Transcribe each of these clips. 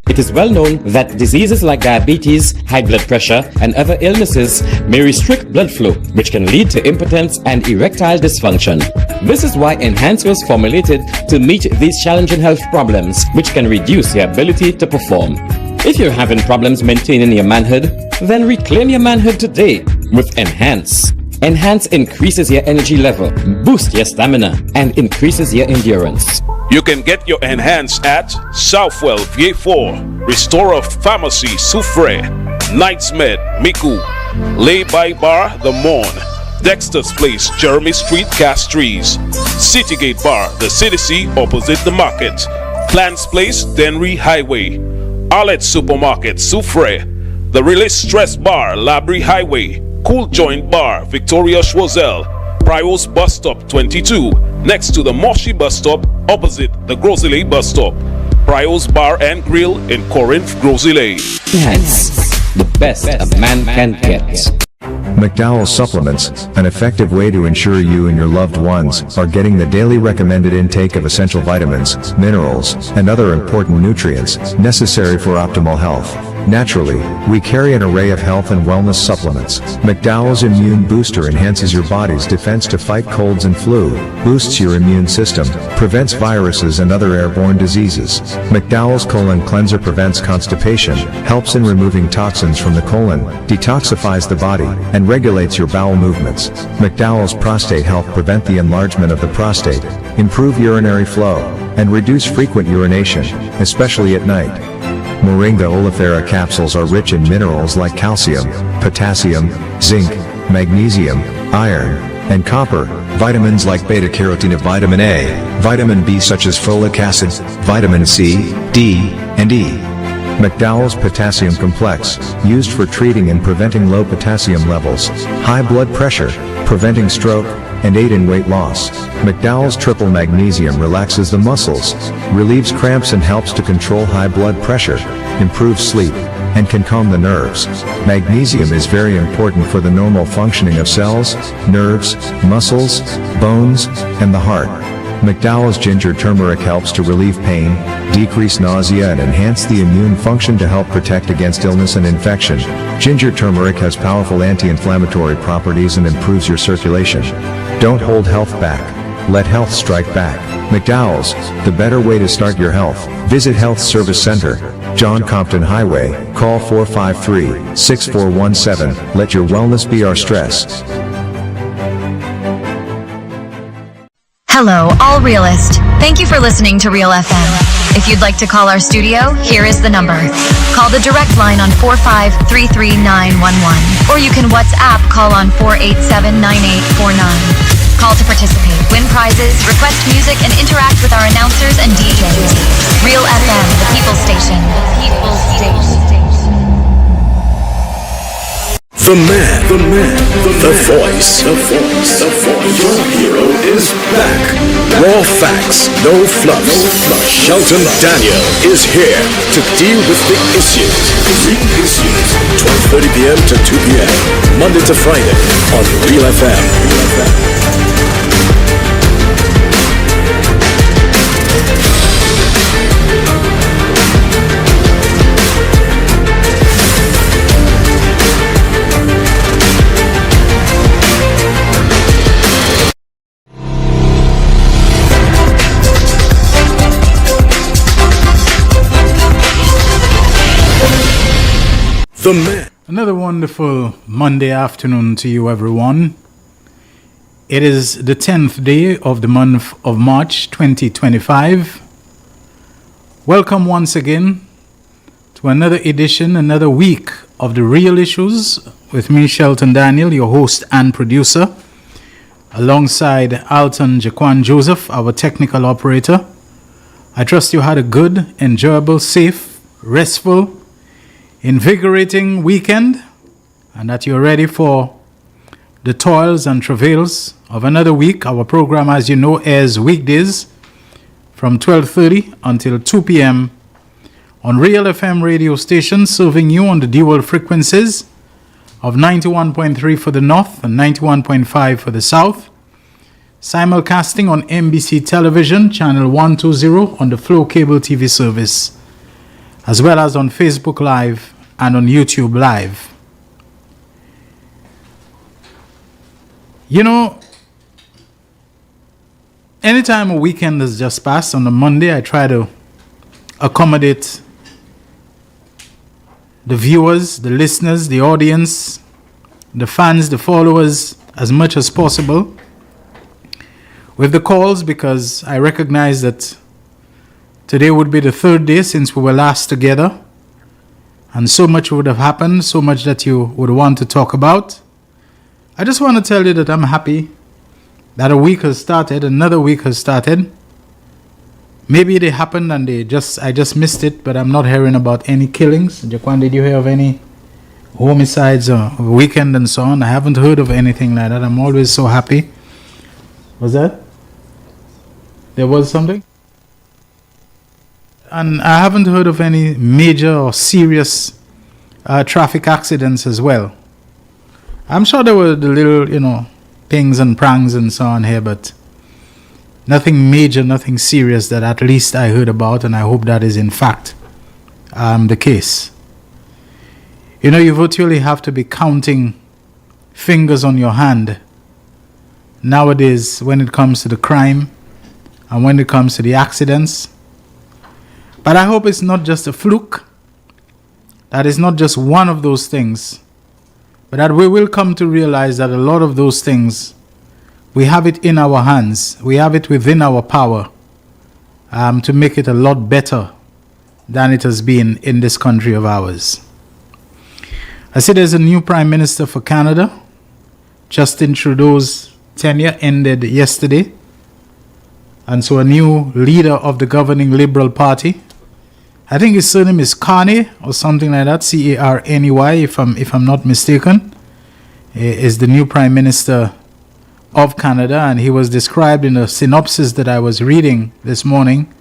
It is well known that diseases like diabetes, high blood pressure, and other illnesses may restrict blood flow, which can lead to impotence and erectile dysfunction. This is why Enhance was formulated to meet these challenging health problems, which can reduce your ability to perform. If you're having problems maintaining your manhood, then reclaim your manhood today with Enhance. Enhance increases your energy level, boosts your stamina, and increases your endurance. You can get your Enhance at Southwell VA4, Restorer Pharmacy Soufre, Knights Med Miku, Lay by Bar The Morn, Dexter's Place Jeremy Street Castries, Citygate Bar The City opposite the market, Plants Place Denry Highway, Arlette Supermarket Soufre, The Release Stress Bar Labrie Highway, Cool Joint Bar Victoria Schwazel, Prios Bus Stop 22, next to the Moshi Bus Stop, opposite the Grosley Bus Stop. Prios Bar and Grill in Corinth, Grosley. Enhance, the best a man can get. McDowell's Supplements, an effective way to ensure you and your loved ones are getting the daily recommended intake of essential vitamins, minerals, and other important nutrients necessary for optimal health. Naturally, we carry an array of health and wellness supplements. McDowell's Immune Booster enhances your body's defense to fight colds and flu, boosts your immune system, prevents viruses and other airborne diseases. McDowell's Colon Cleanser prevents constipation, helps in removing toxins from the colon, detoxifies the body, and regulates your bowel movements. McDowell's Prostate Health prevent the enlargement of the prostate, improve urinary flow, and reduce frequent urination, especially at night. Moringa oleifera capsules are rich in minerals like calcium, potassium, zinc, magnesium, iron, and copper, vitamins like beta-carotene of vitamin A, vitamin B such as folic acid, vitamin C, D, and E. McDowell's Potassium Complex, used for treating and preventing low potassium levels, high blood pressure, preventing stroke, and aid in weight loss. McDowell's Triple Magnesium relaxes the muscles, relieves cramps and helps to control high blood pressure, improves sleep, and can calm the nerves. Magnesium is very important for the normal functioning of cells, nerves, muscles, bones, and the heart. McDowell's Ginger Turmeric helps to relieve pain, decrease nausea and enhance the immune function to help protect against illness and infection. Ginger turmeric has powerful anti-inflammatory properties and improves your circulation. Don't hold health back. Let health strike back. McDowell's, the better way to start your health. Visit Health Service Center, John Compton Highway. Call 453-6417. Let your wellness be our stress. Hello, all realists. Thank you for listening to Real FM. If you'd like to call our studio, here is the number. Call the direct line on 4533911, or you can WhatsApp call on 4879849. Call to participate, win prizes, request music, and interact with our announcers and DJs. Real FM, the people's station. The people's station. The man, the voice. Your hero is back. Raw facts, no fluffs. Shelton Daniel is here to deal with the issues. 12:30 p.m. to 2 p.m. Monday to Friday on Real FM. The man. Another wonderful Monday afternoon to you, everyone. It is the 10th day of the month of March 2025. Welcome once again to another edition, another week of The Real Issues with me, Shelton Daniel, your host and producer, alongside Alton Jaquan Joseph, our technical operator. I trust you had a good, enjoyable, safe, restful, invigorating weekend, and that you're ready for the toils and travails of another week. Our program, as you know, airs weekdays from 12:30 until 2 p.m. on Real FM radio station, serving you on the dual frequencies of 91.3 for the north and 91.5 for the south. Simulcasting on NBC television, channel 120 on the Flow Cable TV service. as well as on Facebook Live and on YouTube Live. You know, anytime a weekend has just passed, on a Monday, I try to accommodate the viewers, the listeners, the audience, the fans, the followers as much as possible with the calls, because I recognize that today would be the third day since we were last together, and so much would have happened, so much that you would want to talk about. I just want to tell you that I'm happy that a week has started, another week has started. Maybe they happened and I just missed it, but I'm not hearing about any killings. Jaquan, did you hear of any homicides or weekend and so on? I haven't heard of anything like that. I'm always so happy. Was that? There was something? And I haven't heard of any major or serious traffic accidents as well. I'm sure there were the little, pings and prangs and so on here, but nothing major, nothing serious that at least I heard about, and I hope that is in fact the case. You virtually have to be counting fingers on your hand nowadays when it comes to the crime and when it comes to the accidents. But I hope it's not just a fluke, that it's not just one of those things, but that we will come to realize that a lot of those things, we have it in our hands, we have it within our power to make it a lot better than it has been in this country of ours. I see there's a new Prime Minister for Canada. Justin Trudeau's tenure ended yesterday, and so a new leader of the governing Liberal Party, I think his surname is Carney or something like that, Carney, if I'm not mistaken, is the new Prime Minister of Canada, and he was described in a synopsis that I was reading this morning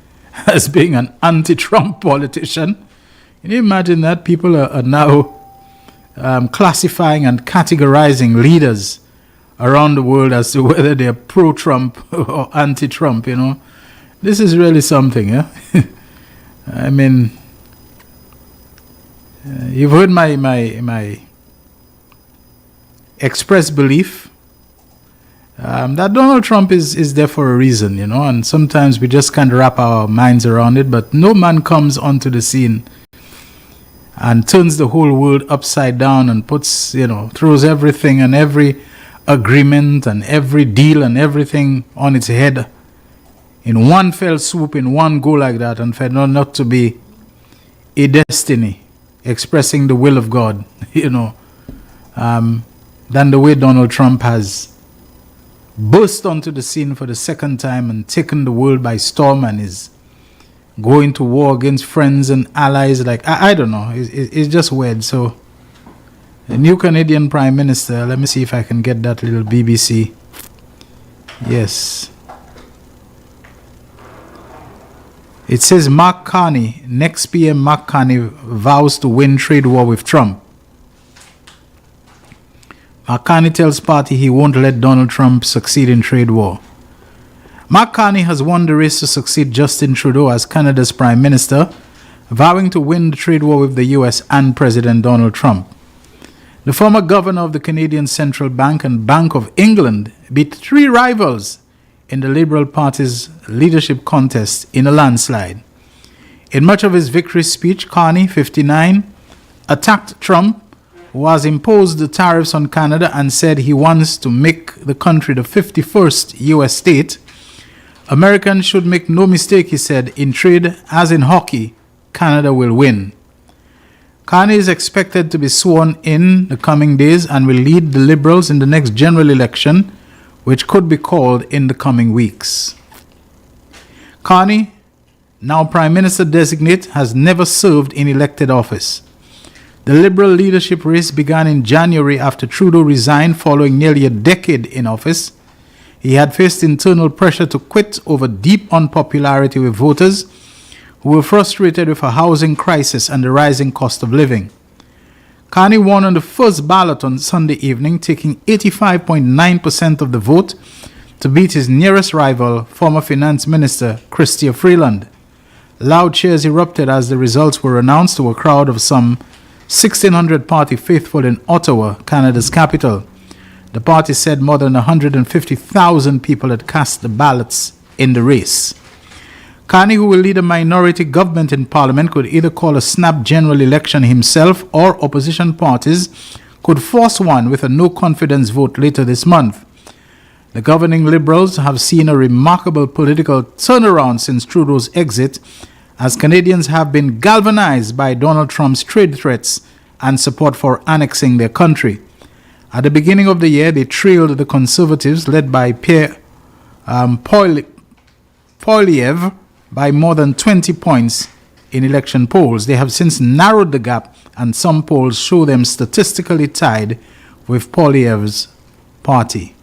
as being an anti-Trump politician. Can you imagine that? People are now classifying and categorizing leaders around the world as to whether they're pro-Trump or anti-Trump, This is really something, yeah? I mean, you've heard my expressed belief that Donald Trump is there for a reason, and sometimes we just can't wrap our minds around it, but no man comes onto the scene and turns the whole world upside down and puts, throws everything and every agreement and every deal and everything on its head in one fell swoop, in one go like that, and for not to be a destiny expressing the will of God, than the way Donald Trump has burst onto the scene for the second time and taken the world by storm and is going to war against friends and allies. Like, I don't know, it's just weird. So, the new Canadian Prime Minister, let me see if I can get that little BBC. Yes. It says Mark Carney, next PM Mark Carney vows to win trade war with Trump. Mark Carney tells party he won't let Donald Trump succeed in trade war. Mark Carney has won the race to succeed Justin Trudeau as Canada's Prime Minister, vowing to win the trade war with the US and President Donald Trump. The former governor of the Canadian Central Bank and Bank of England beat three rivals in the Liberal Party's leadership contest in a landslide. In much of his victory speech, Carney, 59, attacked Trump, who has imposed the tariffs on Canada, and said he wants to make the country the 51st U.S. state. Americans should make no mistake, he said, in trade as in hockey, Canada will win. Carney is expected to be sworn in the coming days and will lead the Liberals in the next general election, which could be called in the coming weeks. Carney, now Prime Minister designate, has never served in elected office. The Liberal leadership race began in January after Trudeau resigned following nearly a decade in office. He had faced internal pressure to quit over deep unpopularity with voters who were frustrated with a housing crisis and the rising cost of living. Carney won on the first ballot on Sunday evening, taking 85.9% of the vote to beat his nearest rival, former Finance Minister Chrystia Freeland. Loud cheers erupted as the results were announced to a crowd of some 1,600 party faithful in Ottawa, Canada's capital. The party said more than 150,000 people had cast the ballots in the race. Carney, who will lead a minority government in Parliament, could either call a snap general election himself or opposition parties could force one with a no-confidence vote later this month. The governing Liberals have seen a remarkable political turnaround since Trudeau's exit, as Canadians have been galvanized by Donald Trump's trade threats and support for annexing their country. At the beginning of the year, they trailed the Conservatives, led by Pierre Poilievre, by more than 20 points in election polls. They have since narrowed the gap, and some polls show them statistically tied with Poilievre's party.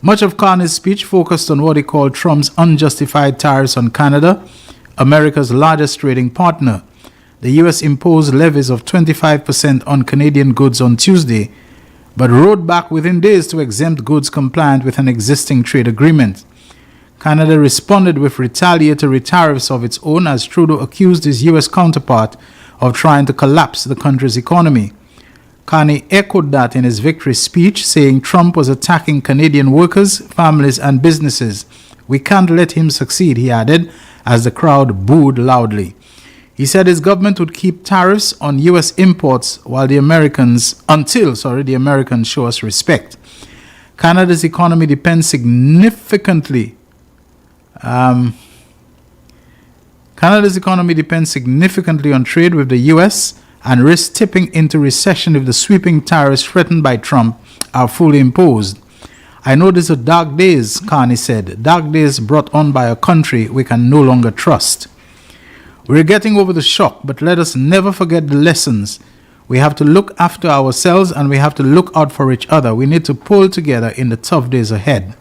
Much of Carney's speech focused on what he called Trump's unjustified tariffs on Canada, America's largest trading partner. The U.S. imposed levies of 25% on Canadian goods on Tuesday, but rode back within days to exempt goods compliant with an existing trade agreement. Canada responded with retaliatory tariffs of its own as Trudeau accused his U.S. counterpart of trying to collapse the country's economy. Carney echoed that in his victory speech, saying Trump was attacking Canadian workers, families, and businesses. We can't let him succeed, he added, as the crowd booed loudly. He said his government would keep tariffs on U.S. imports until the Americans show us respect. Canada's economy depends significantly on trade with the U.S. and risks tipping into recession if the sweeping tariffs threatened by Trump are fully imposed. I know these are dark days, Carney said, dark days brought on by a country we can no longer trust. We're getting over the shock, but let us never forget the lessons. We have to look after ourselves and we have to look out for each other. We need to pull together in the tough days ahead.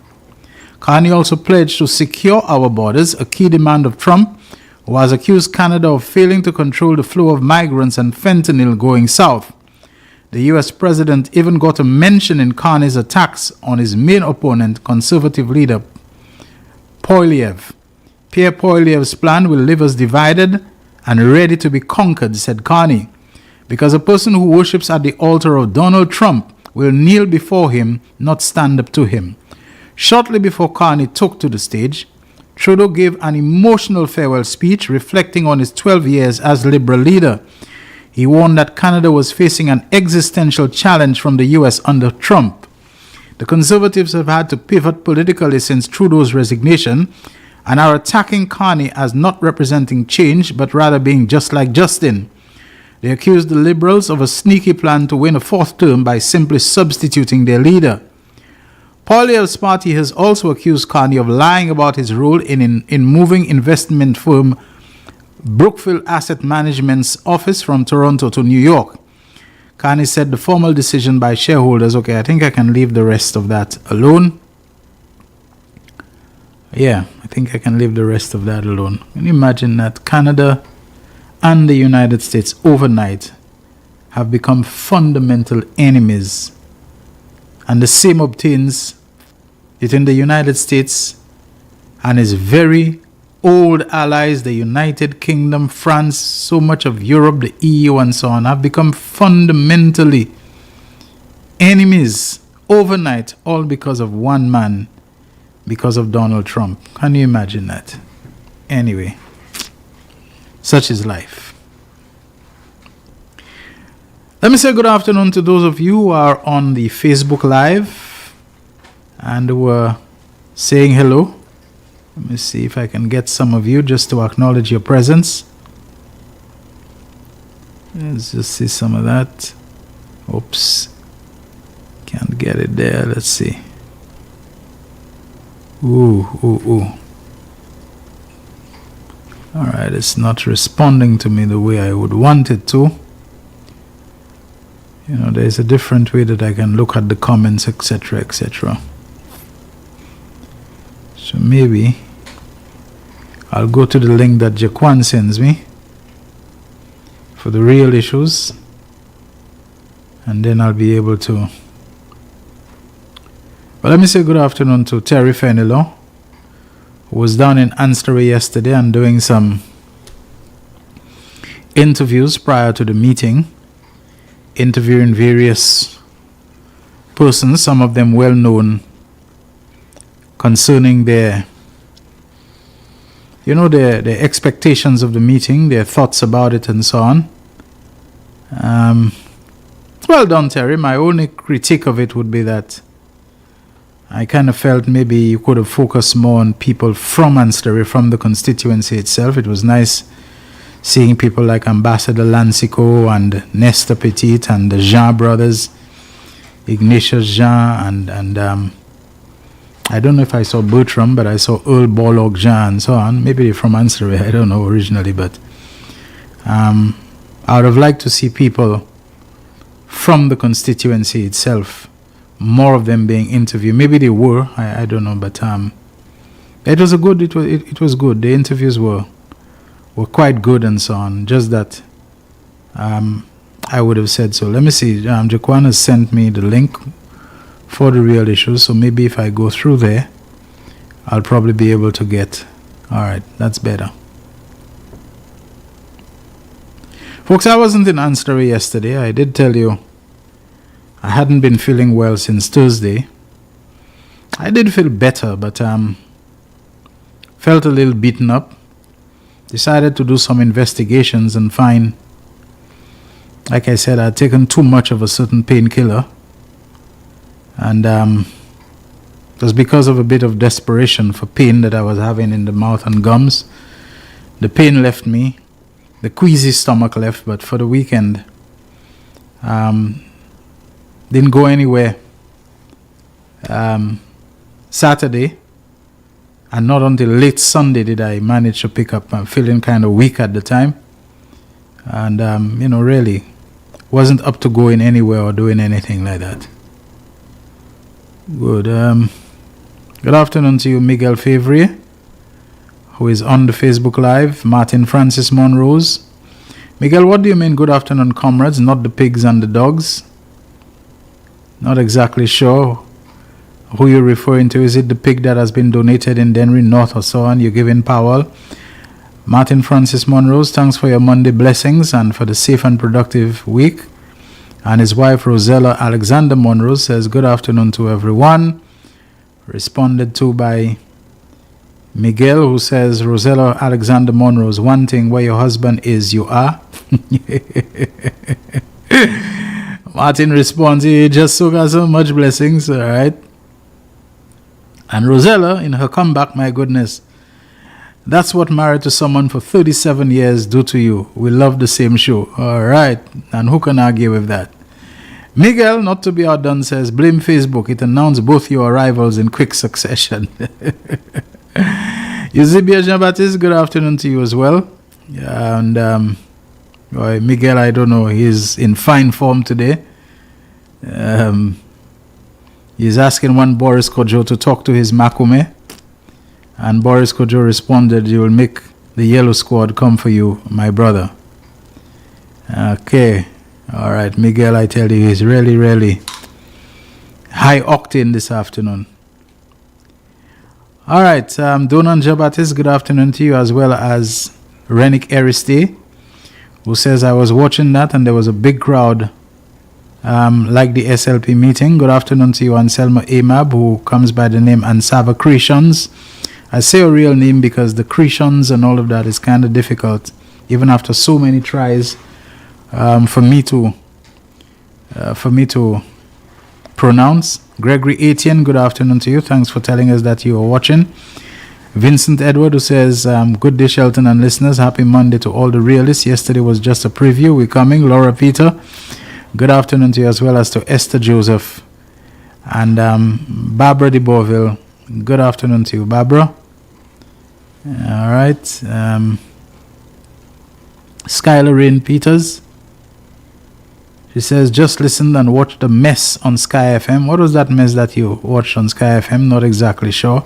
Carney also pledged to secure our borders, a key demand of Trump, who has accused Canada of failing to control the flow of migrants and fentanyl going south. The U.S. president even got a mention in Carney's attacks on his main opponent, Conservative leader Poilievre. Pierre Poilievre's plan will leave us divided and ready to be conquered, said Carney, because a person who worships at the altar of Donald Trump will kneel before him, not stand up to him. Shortly before Carney took to the stage, Trudeau gave an emotional farewell speech reflecting on his 12 years as Liberal leader. He warned that Canada was facing an existential challenge from the U.S. under Trump. The Conservatives have had to pivot politically since Trudeau's resignation and are attacking Carney as not representing change, but rather being just like Justin. They accused the Liberals of a sneaky plan to win a fourth term by simply substituting their leader. Poilievre's party has also accused Carney of lying about his role in moving investment firm Brookfield Asset Management's office from Toronto to New York. Carney said the formal decision by shareholders, okay, I think I can leave the rest of that alone. Yeah, I think I can leave the rest of that alone. Can you imagine that Canada and the United States overnight have become fundamental enemies? And the same obtains between the United States and its very old allies, the United Kingdom, France, so much of Europe, the EU and so on, have become fundamentally enemies overnight, all because of one man, because of Donald Trump. Can you imagine that? Anyway, such is life. Let me say good afternoon to those of you who are on the Facebook Live and who are saying hello. Let me see if I can get some of you just to acknowledge your presence. Let's just see some of that. Oops. Can't get it there. Let's see. Ooh. Alright, it's not responding to me the way I would want it to. You know, there's a different way that I can look at the comments, etc., etc. So maybe I'll go to the link that Jaquan sends me for the real issues, and then I'll be able to. Well, let me say good afternoon to Terry Fenelon, who was down in Anstey yesterday and doing some interviews prior to the meeting, interviewing various persons, some of them well known, concerning their expectations of the meeting, their thoughts about it, and so on. Well done, Terry. My only critique of it would be that I kind of felt maybe you could have focused more on people from Anstery, from the constituency itself. It was nice seeing people like Ambassador Lancico and Nestor Petit and the Jean brothers, Ignatius Jean, and I don't know if I saw Bertram, but I saw Earl Borlaug Jean and so on. Maybe they're from Anstery, I don't know originally, but I would have liked to see people from the constituency itself, more of them being interviewed. Maybe they were, I don't know, but it was good. The interviews were quite good and so on. Just that I would have said so. Let me see. Jaquan has sent me the link for the real issues, so maybe if I go through there, I'll probably be able to get. All right, that's better. Folks, I wasn't in Anstery yesterday. I did tell you I hadn't been feeling well since Thursday. I did feel better, but felt a little beaten up. Decided to do some investigations and find, like I said, I'd taken too much of a certain painkiller. And it was because of a bit of desperation for pain that I was having in the mouth and gums. The pain left me. The queasy stomach left, but for the weekend, didn't go anywhere. Saturday, and not until late Sunday did I manage to pick up. I'm feeling kind of weak at the time, and really wasn't up to going anywhere or doing anything like that. Good. Good afternoon to you, Miguel Favre, who is on the Facebook Live. Martin Francis Monrose. Miguel, what do you mean, good afternoon, comrades, not the pigs and the dogs? Not exactly sure who you're referring to. Is it the pig that has been donated in Denry North or so on? You're giving Powell. Martin Francis Monrose, thanks for your Monday blessings and for the safe and productive week. And his wife, Rosella Alexander Monrose, says, good afternoon to everyone. Responded to by Miguel, who says, Rosella Alexander Monrose, one thing where your husband is, you are. Martin responds, he just so got so much blessings, all right. And Rosella, in her comeback, my goodness, that's what married to someone for 37 years do to you. We love the same show, all right. And who can argue with that? Miguel, not to be outdone, says, blame Facebook. It announced both your arrivals in quick succession. Eusebia Jean-Baptiste, good afternoon to you as well. And Miguel, I don't know, he's in fine form today. He's asking one Boris Kojo to talk to his Makume. And Boris Kojo responded, you will make the yellow squad come for you, my brother. Okay. All right, Miguel, I tell you, he's really, really high octane this afternoon. All right, Donan Jabatis, good afternoon to you, as well as Renick Ariste, who says, I was watching that and there was a big crowd like the SLP meeting. Good afternoon to you, Anselmo Amab, who comes by the name Ansava Cretians. I say a real name because the Cretians and all of that is kind of difficult, even after so many tries for me to pronounce. Gregory Etienne, good afternoon to you. Thanks for telling us that you are watching. Vincent Edward, who says, good day, Shelton and listeners. Happy Monday to all the realists. Yesterday was just a preview. We're coming. Laura Peter, good afternoon to you, as well as to Esther Joseph. And Barbara de Beauville, good afternoon to you, Barbara. All right. Skylar Rain Peters, she says, just listened and watched the mess on Sky FM. What was that mess that you watched on Sky FM? Not exactly sure.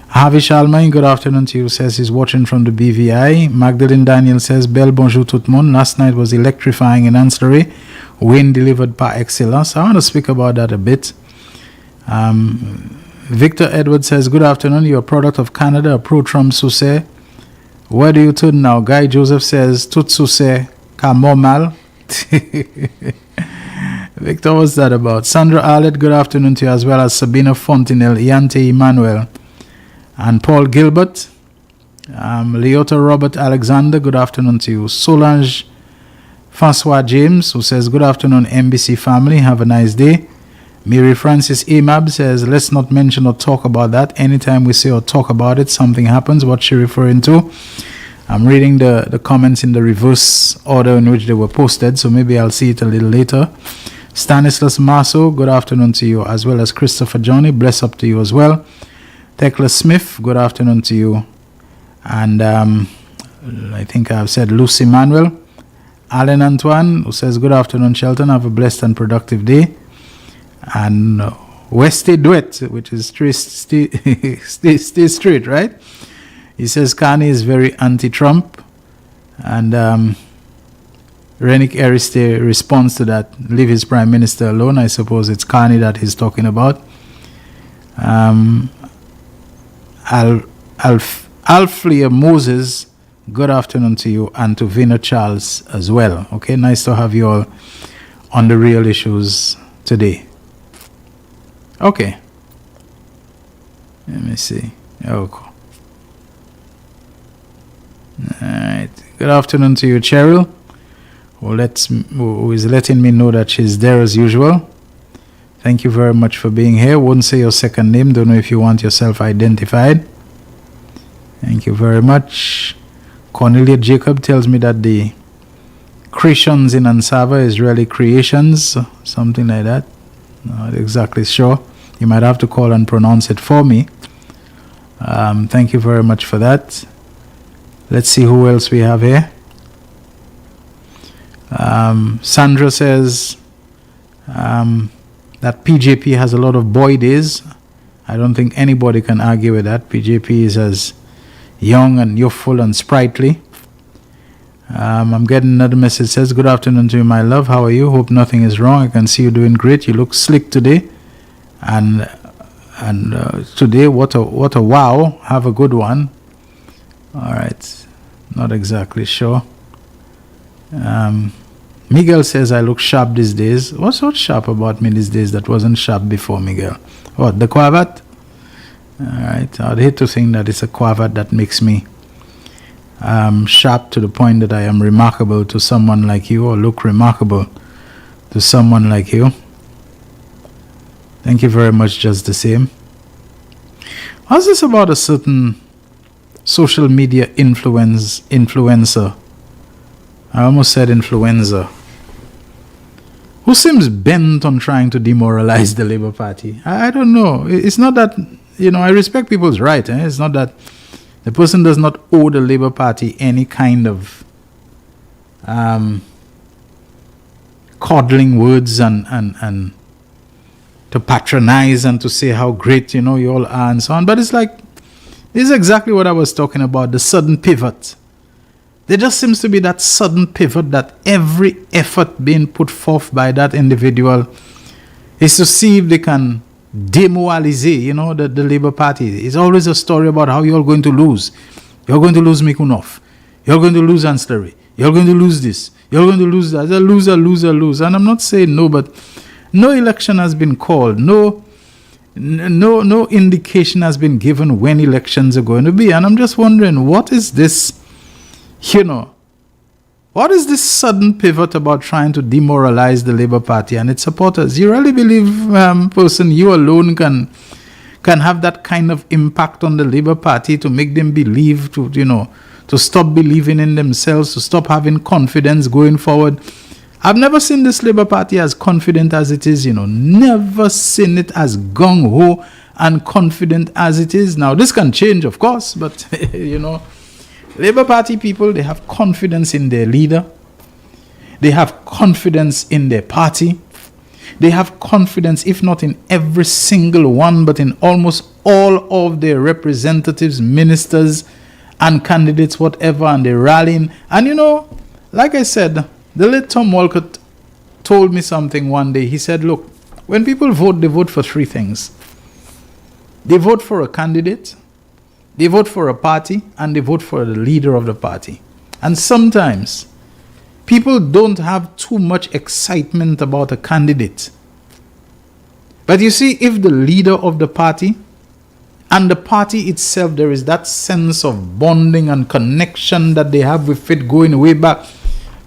Harvey Shalmain, good afternoon to you, says he's watching from the BVI. Magdalene Daniel says, Belle bonjour tout le monde. Last night was electrifying in Anstery. Win delivered par excellence. I want to speak about that a bit. Victor Edwards says, good afternoon. You're a product of Canada, a pro-Trump Susse. Where do you turn now? Guy Joseph says, Tutsuse Kamomal. Victor, what's that about? Sandra Arlett, good afternoon to you, as well as Sabina Fontinel, Yante Emmanuel, and Paul Gilbert. Leota Robert Alexander, good afternoon to you. Solange Francois James, who says, good afternoon, MBC family, have a nice day. Mary Francis Amab says, let's not mention or talk about that. Anytime we say or talk about it, something happens. What's she referring to? I'm reading the comments in the reverse order in which they were posted, so maybe I'll see it a little later. Stanislas Masso, good afternoon to you, as well as Christopher Johnny, bless up to you as well. Tekla Smith, good afternoon to you. And I think I've said Lucy Manuel. Alan Antoine, who says, good afternoon, Shelton, have a blessed and productive day. And Westy Duet, which is stay straight, right? He says Carney is very anti-Trump. And Renick Ariste responds to that, leave his prime minister alone. I suppose it's Carney that he's talking about. Alflia Moses, good afternoon to you, and to Vina Charles as well. Okay, nice to have you all on the real issues today. Okay. Let me see. Okay. Alright. Good afternoon to you, Cheryl, who is letting me know that she's there as usual. Thank you very much for being here. Won't say your second name. Don't know if you want yourself identified. Thank you very much. Cornelia Jacob tells me that the Creations in Ansava is really creations, something like that. Not exactly sure. You might have to call and pronounce it for me. Thank you very much for that. Let's see who else we have here. Sandra says that PJP has a lot of boy days. I don't think anybody can argue with that. PJP is as young and youthful and sprightly. I'm getting another message. Says, good afternoon to you, my love. How are you? Hope nothing is wrong. I can see you doing great. You look slick today. And today, what a wow. Have a good one. All right. Not exactly sure. Miguel says I look sharp these days. What's so sharp about me these days that wasn't sharp before, Miguel? What, the cravat? All right. I'd hate to think that it's a cravat that makes me sharp to the point that I am remarkable to someone like you, or look remarkable to someone like you. Thank you very much, just the same. What's this about a certain social media influencer? I almost said influencer, who seems bent on trying to demoralize the Labour Party. I don't know. It's not that, I respect people's right. It's not that the person does not owe the Labour Party any kind of coddling words and to patronize and to say how great, you all are and so on. But it's like, this is exactly what I was talking about, the sudden pivot. There just seems to be that sudden pivot that every effort being put forth by that individual is to see if they can demoralize, the Labour Party. It's always a story about how you're going to lose. You're going to lose Mikunov. You're going to lose Ancillary. You're going to lose this. You're going to lose that. It's a loser. And I'm not saying no, but no election has been called. No indication has been given when elections are going to be. And I'm just wondering, what is this, what is this sudden pivot about trying to demoralize the Labour Party and its supporters? You really believe, person, you alone can have that kind of impact on the Labour Party to make them believe, to stop believing in themselves, to stop having confidence going forward? I've never seen this Labour Party as confident as it is, never seen it as gung-ho and confident as it is. Now, this can change, of course, but, Labour Party people, they have confidence in their leader. They have confidence in their party. They have confidence, if not in every single one, but in almost all of their representatives, ministers, and candidates, whatever, and they're rallying. And, like I said, the late Tom Walcott told me something one day. He said, look, when people vote, they vote for three things. They vote for a candidate, They vote for a party and they vote for the leader of the party. And sometimes people don't have too much excitement about a candidate. But you see, if the leader of the party and the party itself, there is that sense of bonding and connection that they have with it going way back.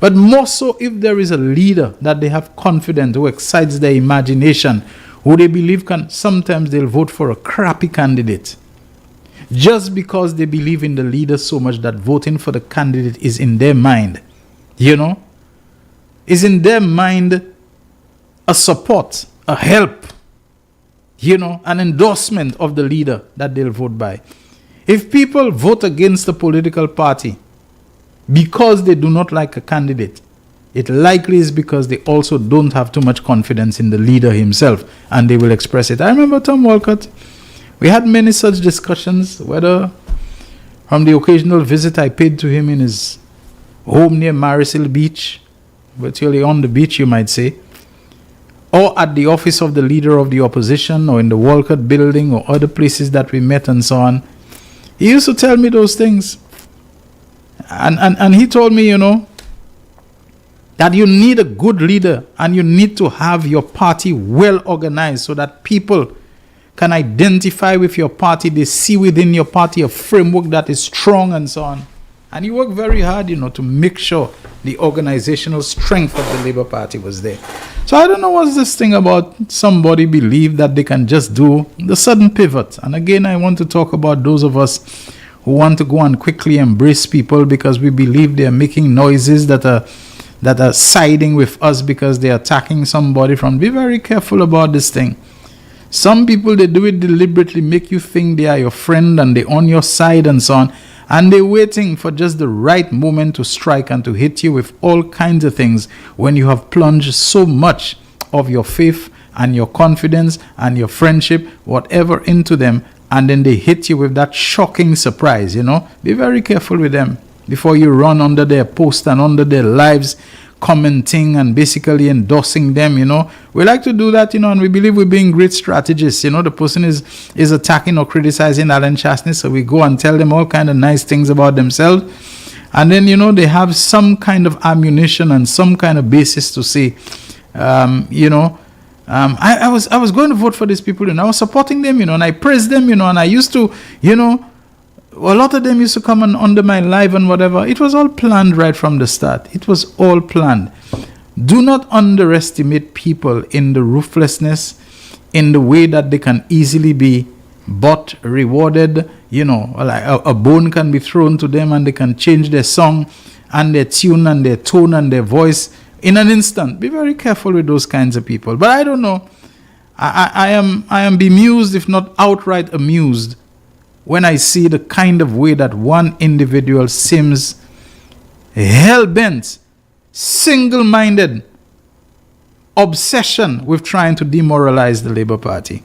But more so if there is a leader that they have confidence, who excites their imagination, who they believe can, sometimes they'll vote for a crappy candidate. Just because they believe in the leader so much that voting for the candidate is in their mind, is in their mind a support, a help, an endorsement of the leader that they'll vote by. If people vote against a political party because they do not like a candidate, it likely is because they also don't have too much confidence in the leader himself, and they will express it. I remember Tom Walcott. We had many such discussions, whether from the occasional visit I paid to him in his home near Marisil Beach, virtually on the beach, you might say, or at the office of the leader of the opposition, or in the Walcott building, or other places that we met and so on. He used to tell me those things. And he told me, that you need a good leader and you need to have your party well organized so that people can identify with your party. They see within your party a framework that is strong and so on. And he worked very hard, to make sure the organizational strength of the Labour Party was there. So I don't know what's this thing about somebody believe that they can just do the sudden pivot. And again, I want to talk about those of us who want to go and quickly embrace people because we believe they are making noises that are siding with us because they are attacking somebody from. Be very careful about this thing. Some people, they do it deliberately, make you think they are your friend and they're on your side and so on. And they're waiting for just the right moment to strike and to hit you with all kinds of things when you have plunged so much of your faith and your confidence and your friendship, whatever, into them. And then they hit you with that shocking surprise, Be very careful with them before you run under their post and under their lives, commenting and basically endorsing them, We like to do that, and we believe we're being great strategists. The person is attacking or criticizing Alan Chastney, so we go and tell them all kind of nice things about themselves. And then, they have some kind of ammunition and some kind of basis to say, I was going to vote for these people, I was supporting them, and I praised them, and I used to, a lot of them used to come under my live and whatever. It was all planned right from the start. It was all planned. Do not underestimate people in the ruthlessness, in the way that they can easily be bought, rewarded. Like a bone can be thrown to them and they can change their song and their tune and their tone and their voice in an instant. Be very careful with those kinds of people. But I don't know. I am bemused, if not outright amused, when I see the kind of way that one individual seems hell-bent, single-minded obsession with trying to demoralize the Labour Party.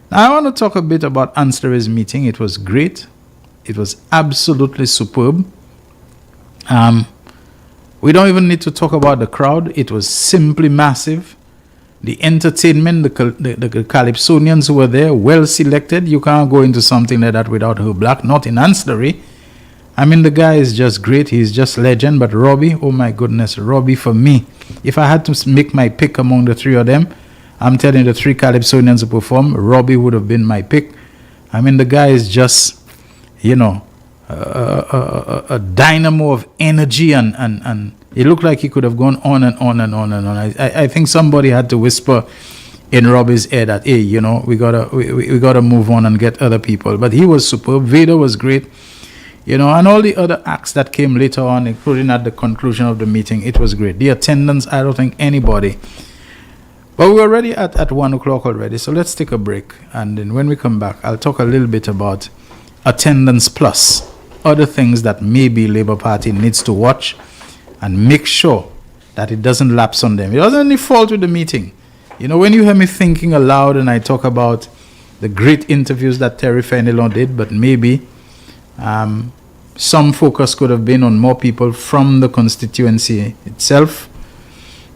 Now, I want to talk a bit about Ansler's meeting. It was great. It was absolutely superb. We don't even need to talk about the crowd. It was simply massive. The entertainment, the Calypsonians who were there, well selected. You can't go into something like that without Her Black, not in Ancillary. I mean, the guy is just great. He's just legend. But Robbie, oh my goodness, Robbie, for me, if I had to make my pick among the three of them, I'm telling you, the three Calypsonians who perform, Robbie would have been my pick. I mean, the guy is just, a dynamo of energy and it looked like he could have gone on and on and on and on. I think somebody had to whisper in Robbie's ear that, hey, we gotta move on and get other people. But he was superb. Vader was great, and all the other acts that came later on, including at the conclusion of the meeting, it was great. The attendance, I don't think anybody. But we're already at 1 o'clock already, so let's take a break. And then when we come back, I'll talk a little bit about attendance plus other things that maybe Labour Party needs to watch and make sure that it doesn't lapse on them. It wasn't any fault with the meeting. When you hear me thinking aloud and I talk about the great interviews that Terry Fenelon did, but maybe some focus could have been on more people from the constituency itself,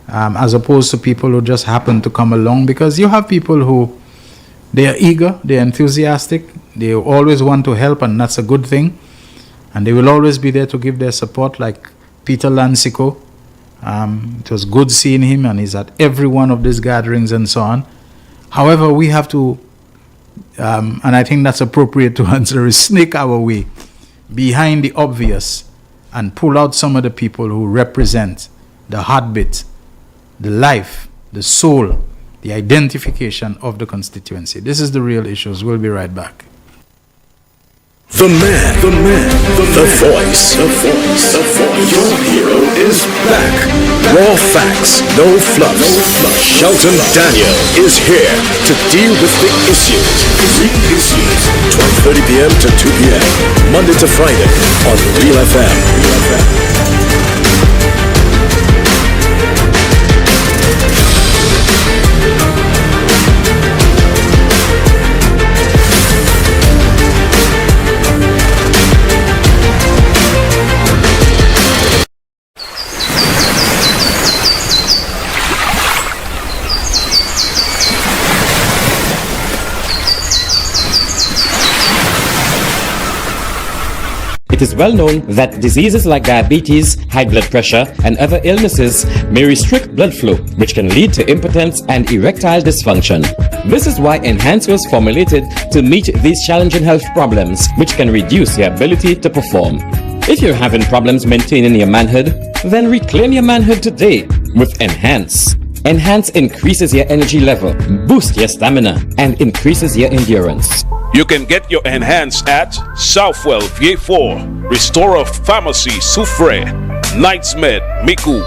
as opposed to people who just happen to come along, because you have people who, they are eager, they're enthusiastic, They always want to help, and that's a good thing. And they will always be there to give their support, like Peter Lansico. It was good seeing him, and he's at every one of these gatherings and so on. However, we have to, and I think that's appropriate to answer, is snake our way behind the obvious and pull out some of the people who represent the heartbeat, the life, the soul, the identification of the constituency. This is the real issues. We'll be right back. The man, the voice. Your hero is back. Raw facts, no fluff. Shelton Daniel is here to deal with the issues. Big issues. 12:30 p.m. to 2 p.m. Monday to Friday on Real FM. It is well known that diseases like diabetes, high blood pressure, and other illnesses may restrict blood flow, which can lead to impotence and erectile dysfunction. This is why Enhance was formulated to meet these challenging health problems, which can reduce your ability to perform. If you're having problems maintaining your manhood, then reclaim your manhood today with Enhance. Enhance increases your energy level, boosts your stamina, and increases your endurance. You can get your Enhance at Southwell VA4, Restorer Pharmacy Soufre, Knights Med Miku,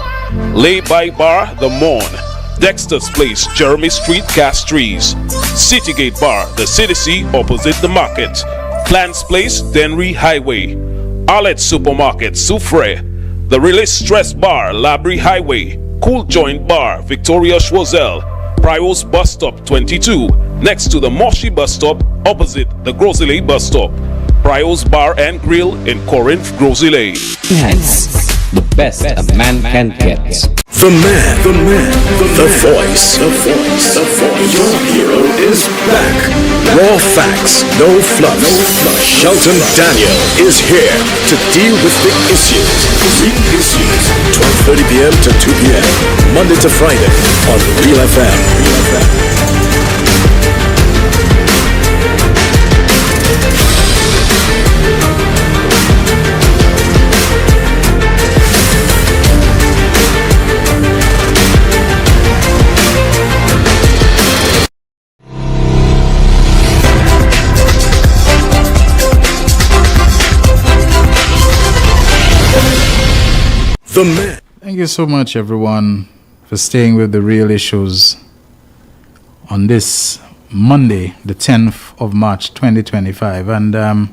Lay by Bar The Morn, Dexter's Place Jeremy Street Castries, Citygate Bar The City opposite the market, Clans Place Denry Highway, Arlette Supermarket Soufre, The Release Stress Bar Labrie Highway, Cool Joint Bar Victoria Schwazel, Prios Bus Stop 22, next to the Moshi Bus Stop, opposite the Grosile Bus Stop. Prios Bar and Grill in Corinth, Grosile. Enhance, the best a man can get. The man, the voice. Your hero is back. Raw facts, no fluff. Shelton Daniel is here to deal with the issues. Big issues. 12:30 p.m. to 2 p.m. Monday to Friday on Real FM. The man. Thank you so much, everyone, for staying with the real issues on this Monday, the 10th of March, 2025. And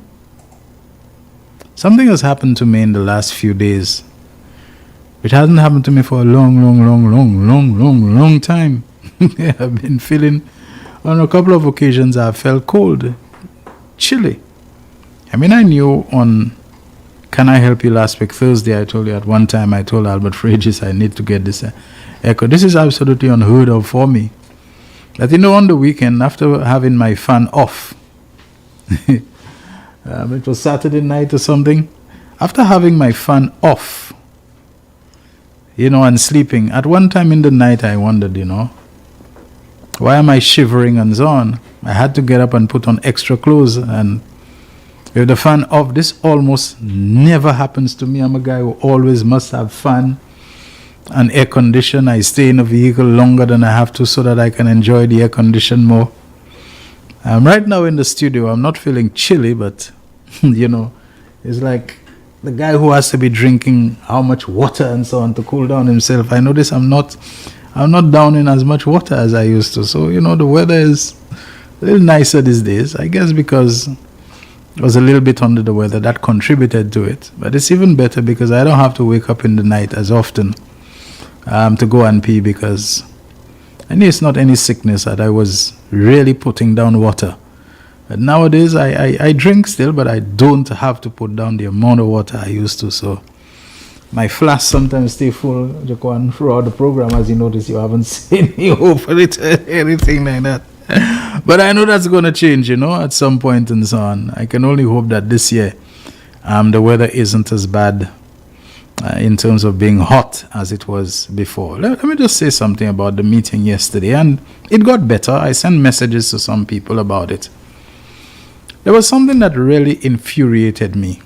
something has happened to me in the last few days, which hasn't happened to me for a long time. I've been feeling, on a couple of occasions, I felt cold, chilly. I mean, I knew on Can I Help You last week, Thursday, I told you at one time, I told Albert Fregis I need to get this echo. This is absolutely unheard of for me. But you know, on the weekend, after having my fan off, it was Saturday night or something, after having my fan off, you know, and sleeping, at one time in the night I wondered, you know, why am I shivering and so on? I had to get up and put on extra clothes, and with the fan off, this almost never happens to me. I'm a guy who always must have fan and air condition. I stay in a vehicle longer than I have to so that I can enjoy the air condition more. Right now in the studio, I'm not feeling chilly, but you know, it's like the guy who has to be drinking how much water and so on to cool down himself. I notice I'm not down in as much water as I used to. So, you know, the weather is a little nicer these days, I guess, because I was a little bit under the weather. That contributed to it. But it's even better because I don't have to wake up in the night as often to go and pee, because I knew it's not any sickness that I was really putting down water. But nowadays I drink still, but I don't have to put down the amount of water I used to. So my flask sometimes stay full throughout the program. As you notice, you haven't seen me open it or anything like that. But I know that's going to change, at some point and so on. I can only hope that this year the weather isn't as bad in terms of being hot as it was before. Let me just say something about the meeting yesterday, and it got better. I sent messages to some people about it. There was something that really infuriated me.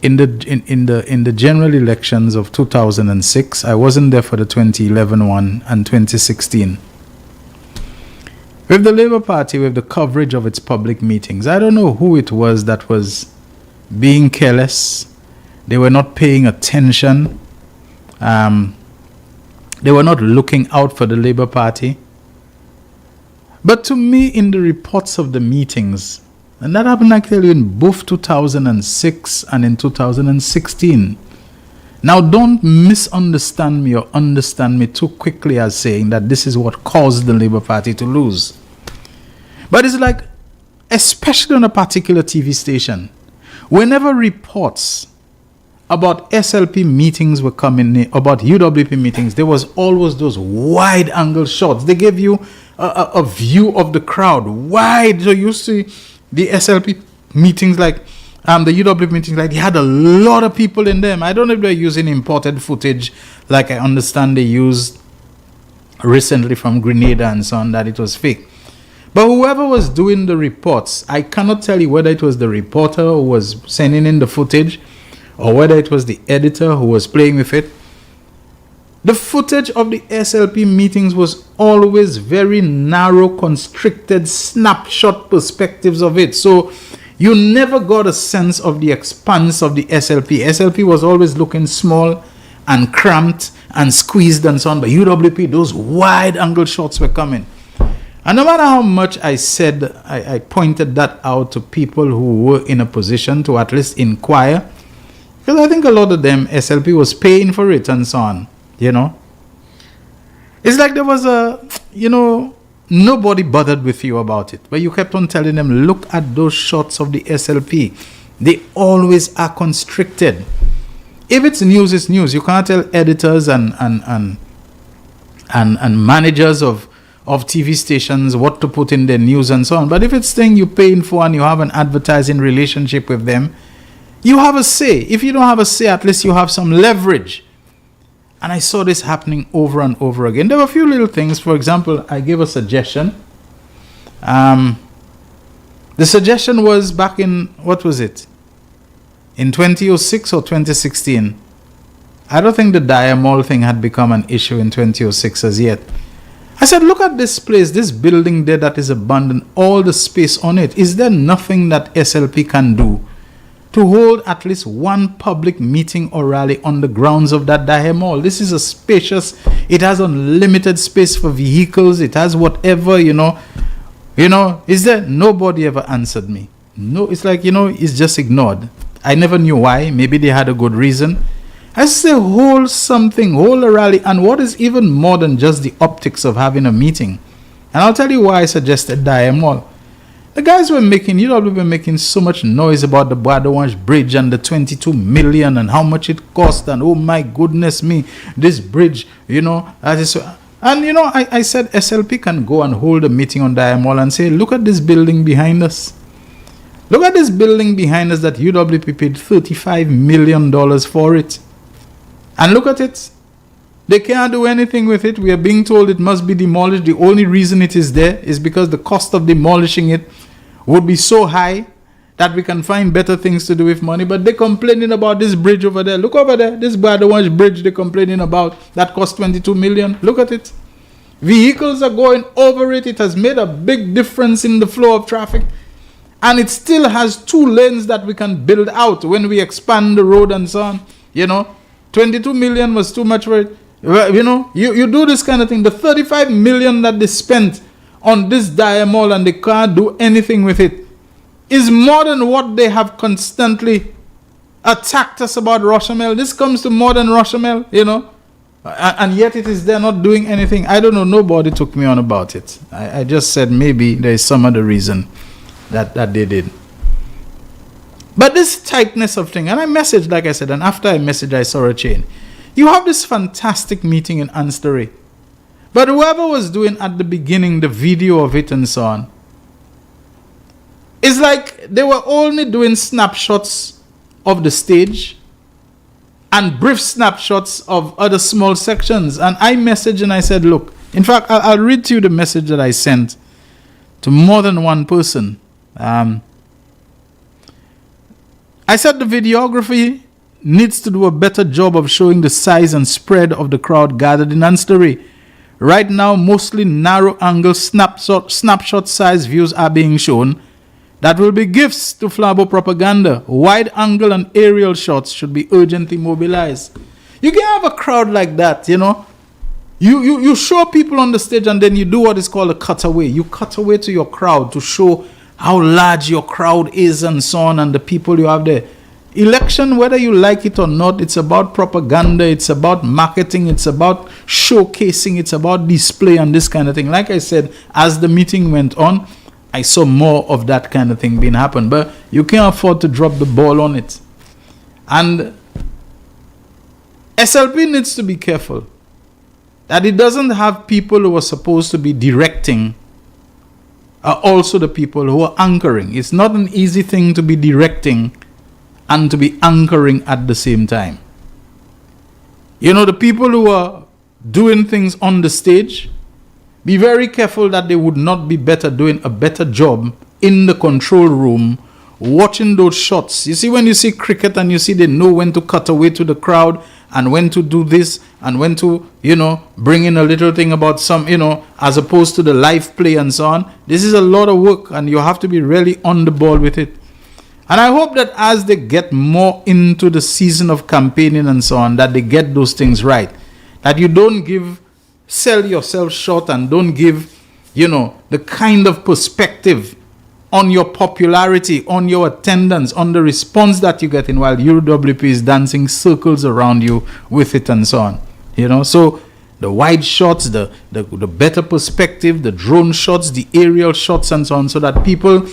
In the general elections of 2006, I wasn't there for the 2011 one and 2016. With the Labour Party, with the coverage of its public meetings, I don't know who it was that was being careless. They were not paying attention. They were not looking out for the Labour Party. But to me, in the reports of the meetings, and that happened actually in both 2006 and in 2016. Now, don't misunderstand me or understand me too quickly as saying that this is what caused the Labour Party to lose. But it's like, especially on a particular TV station, whenever reports about SLP meetings were coming in, about UWP meetings, there was always those wide-angle shots. They gave you a view of the crowd, wide. So you see the SLP meetings like the UWP meetings, like they had a lot of people in them. I don't know if they're using imported footage, like I understand they used recently from Grenada and so on, that it was fake. But whoever was doing the reports, I cannot tell you whether it was the reporter who was sending in the footage or whether it was the editor who was playing with it. The footage of the SLP meetings was always very narrow, constricted, snapshot perspectives of it. So you never got a sense of the expanse of the SLP. SLP was always looking small and cramped and squeezed and so on. But UWP, those wide angle shots were coming. And no matter how much I said, I pointed that out to people who were in a position to at least inquire. Because I think a lot of them, SLP was paying for it and so on. It's like there was nobody bothered with you about it. But you kept on telling them, look at those shots of the SLP. They always are constricted. If it's news, it's news. You can't tell editors and managers of TV stations what to put in their news and so on. But if it's thing you're paying for and you have an advertising relationship with them, you have a say. If you don't have a say, at least you have some leverage. And I saw this happening over and over again. There were a few little things. For example, I gave a suggestion. The suggestion was back in, what was it? In 2006 or 2016. I don't think the diamol thing had become an issue in 2006 as yet. I said, look at this place, this building there that is abandoned, all the space on it. Is there nothing that SLP can do to hold at least one public meeting or rally on the grounds of that Mall? This is a spacious, it has unlimited space for vehicles, it has whatever, is there? Nobody ever answered me. No, it's like, it's just ignored. I never knew why. Maybe they had a good reason. I say hold something, hold a rally, and what is even more than just the optics of having a meeting. And I'll tell you why I suggested Mall. The guys were making so much noise about the Bois Bridge and the 22 million and how much it cost, and oh my goodness me, this bridge, I said SLP can go and hold a meeting on Mall and say, look at this building behind us. Look at this building behind us that UWP paid $35 million for it. And look at it. They can't do anything with it. We are being told it must be demolished. The only reason it is there is because the cost of demolishing it would be so high that we can find better things to do with money. But they're complaining about this bridge over there. Look over there. This Badawanch bridge they're complaining about. That cost 22 million. Look at it. Vehicles are going over it. It has made a big difference in the flow of traffic. And it still has 2 lanes that we can build out when we expand the road and so on. 22 million was too much for it. You do this kind of thing. The 35 million that they spent on this Mall and they can't do anything with it is more than what they have constantly attacked us about Rochamel. This comes to more than Rochamel, and yet it is there not doing anything. I don't know. Nobody took me on about it. I just said maybe there is some other reason that they did. But this tightness of thing, and I messaged, like I said, and after I messaged, I saw a chain. You have this fantastic meeting in Anstore, But whoever was doing at the beginning the video of it and so on, it's like they were only doing snapshots of the stage and brief snapshots of other small sections. And I messaged and I said, look, in fact, I'll read to you the message that I sent to more than one person. I said the videography needs to do a better job of showing the size and spread of the crowd gathered in Anstory. Right now, mostly narrow angle snapshot size views are being shown. That will be gifts to Flabo propaganda. Wide angle and aerial shots should be urgently mobilized. You can have a crowd like that, you know. You show people on the stage and then you do what is called a cutaway. You cut away to your crowd to show how large your crowd is and so on, and the people you have there. Election, whether you like it or not, it's about propaganda, it's about marketing, it's about showcasing, it's about display and this kind of thing. Like I said, as the meeting went on, I saw more of that kind of thing being happen, but you can't afford to drop the ball on it. And SLP needs to be careful that it doesn't have people who are supposed to be directing are also the people who are anchoring. It's not an easy thing to be directing and to be anchoring at the same time. You know, the people who are doing things on the stage, be very careful that they would not be better doing a better job in the control room, watching those shots. You see, when you see cricket and you see they know when to cut away to the crowd and when to do this and when to, you know, bring in a little thing about some, you know, as opposed to the live play and so on. This is a lot of work and you have to be really on the ball with it. And I hope that as they get more into the season of campaigning and so on, that they get those things right. That you don't sell yourself short and don't give, you know, the kind of perspective on your popularity, on your attendance, on the response that you get in while UWP is dancing circles around you with it and so on. You know, so the wide shots, the better perspective, the drone shots, the aerial shots and so on, so that people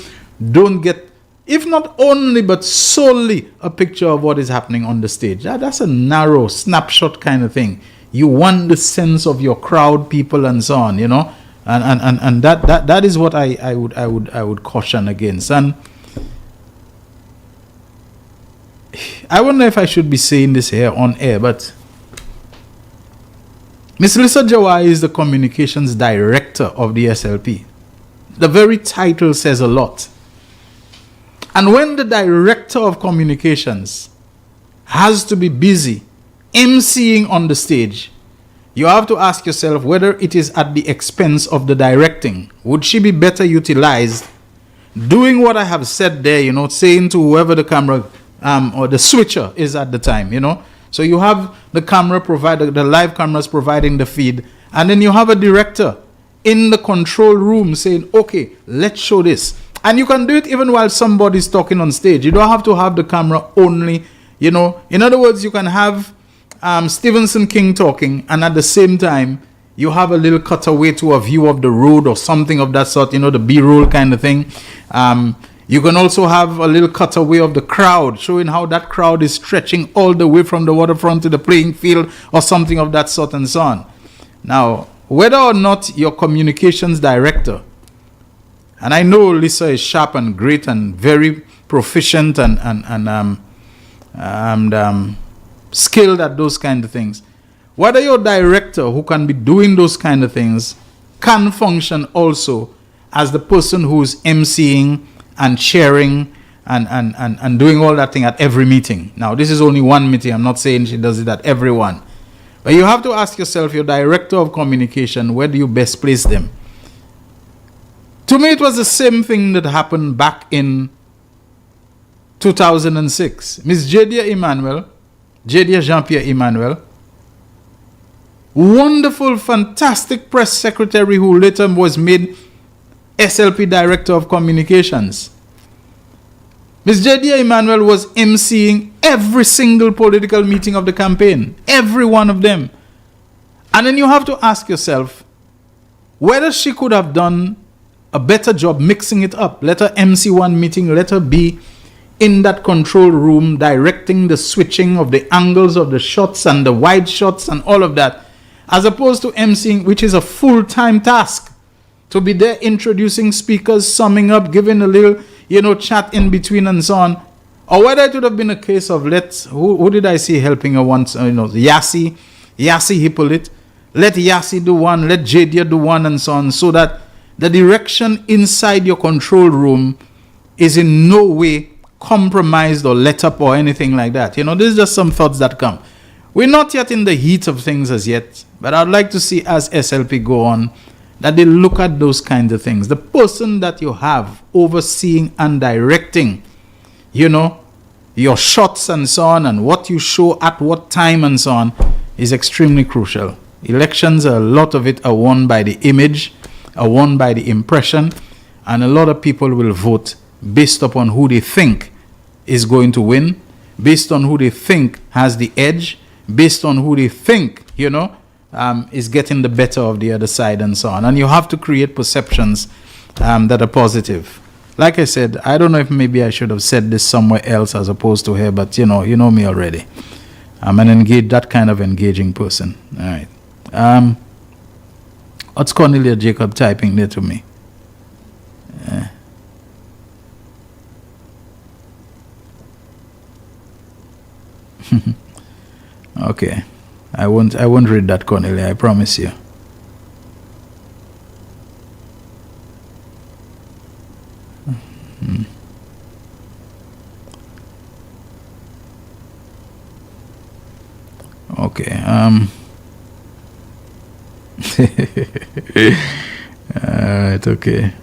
don't get, if not only but solely, a picture of what is happening on the stage. That's a narrow snapshot kind of thing. You want the sense of your crowd, people, and so on, you know, and that is what I would caution against. And I wonder if I should be saying this here on air, but Ms. Lisa Jawai is the communications director of the SLP. The very title says a lot. And when the director of communications has to be busy emceeing on the stage, you have to ask yourself whether it is at the expense of the directing. Would she be better utilized doing what I have said there, you know, saying to whoever the camera or the switcher is at the time, you know. So you have the camera provider, the live cameras providing the feed, and then you have a director in the control room saying, okay, let's show this. And you can do it even while somebody's talking on stage. You don't have to have the camera only, you know. In other words, you can have Stephenson King talking, and at the same time, you have a little cutaway to a view of the road or something of that sort, you know, the B-roll kind of thing. You can also have a little cutaway of the crowd, showing how that crowd is stretching all the way from the waterfront to the playing field or something of that sort and so on. Now, whether or not your communications director, and I know Lisa is sharp and great and very proficient and skilled at those kind of things, whether your director who can be doing those kind of things can function also as the person who's emceeing and chairing and doing all that thing at every meeting. Now, this is only one meeting. I'm not saying she does it at every one. But you have to ask yourself, your director of communication, where do you best place them? To me, it was the same thing that happened back in 2006. Miss Jadia Jean-Pierre Emmanuel, wonderful, fantastic press secretary who later was made SLP Director of Communications. Ms. Jadia Emmanuel was emceeing every single political meeting of the campaign, every one of them. And then you have to ask yourself whether she could have done a better job mixing it up. Let her MC one meeting, let her be in that control room directing the switching of the angles of the shots and the wide shots and all of that. as opposed to emceeing, which is a full-time task. To be there introducing speakers, summing up, giving a little, chat in between and so on. Or whether it would have been a case of who did I see helping her once? Yassi Hippolyte. Let Yassi do one, let Jadia do one, and so on, so that the direction inside your control room is in no way compromised or let up or anything like that. There's just some thoughts that come. We're not yet in the heat of things as yet, but I'd like to see as SLP go on that they look at those kinds of things. The person that you have overseeing and directing, your shots and so on, and what you show at what time and so on, is extremely crucial. Elections, a lot of it are won by the image, are won by the impression, and a lot of people will vote based upon who they think is going to win, based on who they think has the edge, based on who they think, is getting the better of the other side and so on. And you have to create perceptions that are positive. Like I said, I don't know if maybe I should have said this somewhere else as opposed to here, but you know me already. I'm that kind of engaging person. All right. What's Cornelia Jacob typing there to me? Okay. I won't read that, Cornelia, I promise you. Okay. Alright, okay.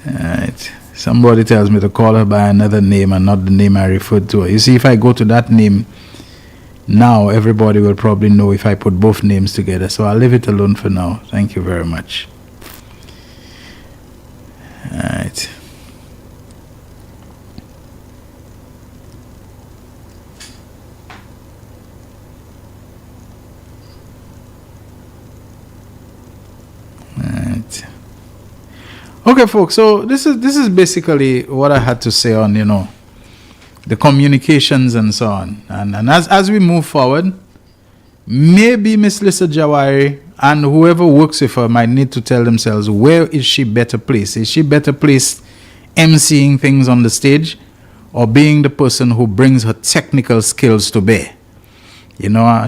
Alright. Somebody tells me to call her by another name and not the name I referred to her. You see, if I go to that name now, everybody will probably know if I put both names together. So I'll leave it alone for now. Thank you very much. Alright. Okay, folks, so this is basically what I had to say on, the communications and so on. And as we move forward, maybe Miss Lisa Jawari and whoever works with her might need to tell themselves, where is she better placed? Is she better placed emceeing things on the stage or being the person who brings her technical skills to bear? I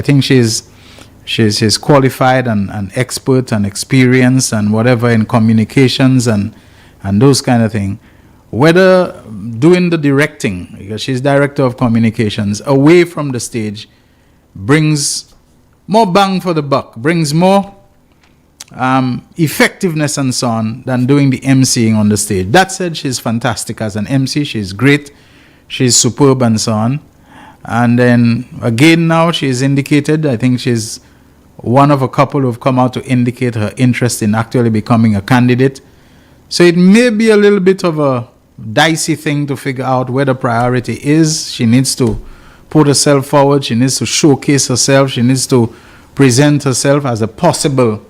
think she's qualified and expert and experienced and whatever in communications and those kind of things. Whether doing the directing, because she's director of communications, away from the stage brings more bang for the buck, brings more effectiveness and so on than doing the emceeing on the stage. That said, she's fantastic as an MC. She's great. She's superb and so on. And then again now she's indicated, I think she's one of a couple who've come out to indicate her interest in actually becoming a candidate. So it may be a little bit of a dicey thing to figure out where the priority is. She needs to put herself forward. She needs to showcase herself. She needs to present herself as a possible,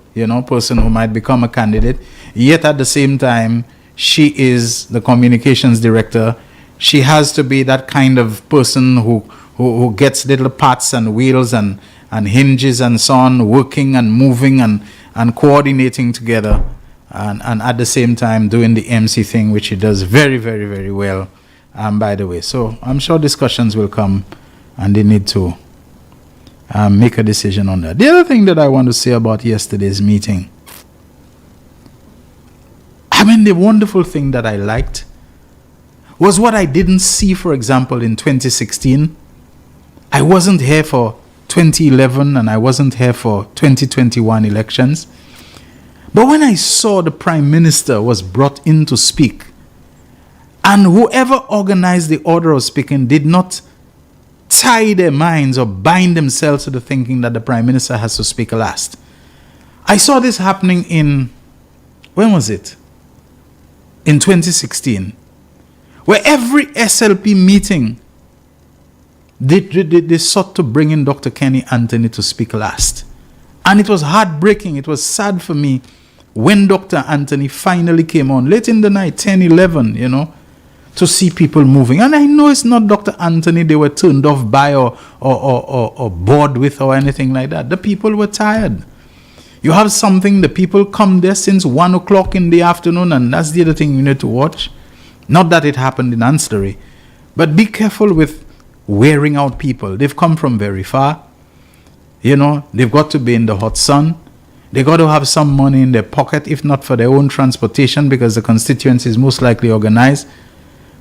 person who might become a candidate. Yet at the same time, she is the communications director. She has to be that kind of person who gets little parts and wheels and hinges and so on, working and moving and coordinating together, and at the same time doing the MC thing, which she does very, very, very well, by the way. So I'm sure discussions will come and they need to make a decision on that. The other thing that I want to say about yesterday's meeting, the wonderful thing that I liked was what I didn't see, for example, in 2016. I wasn't here for 2011 and I wasn't here for 2021 elections. But when I saw the Prime Minister was brought in to speak, and whoever organized the order of speaking did not tie their minds or bind themselves to the thinking that the Prime Minister has to speak last. I saw this happening when was it? In 2016, where every SLP meeting, they sought to bring in Dr. Kenny Anthony to speak last. And it was heartbreaking. It was sad for me when Dr. Anthony finally came on, late in the night, 10, 11, to to see people moving. And I know it's not Dr. Anthony they were turned off by or bored with or anything like that. The people were tired. You have something, the people come there since 1 o'clock in the afternoon, and that's the other thing you need to watch. Not that it happened in Ancillary, but be careful with wearing out people. They've come from very far. You know, they've got to be in the hot sun. They got to have some money in their pocket, if not for their own transportation, because the constituency is most likely organized.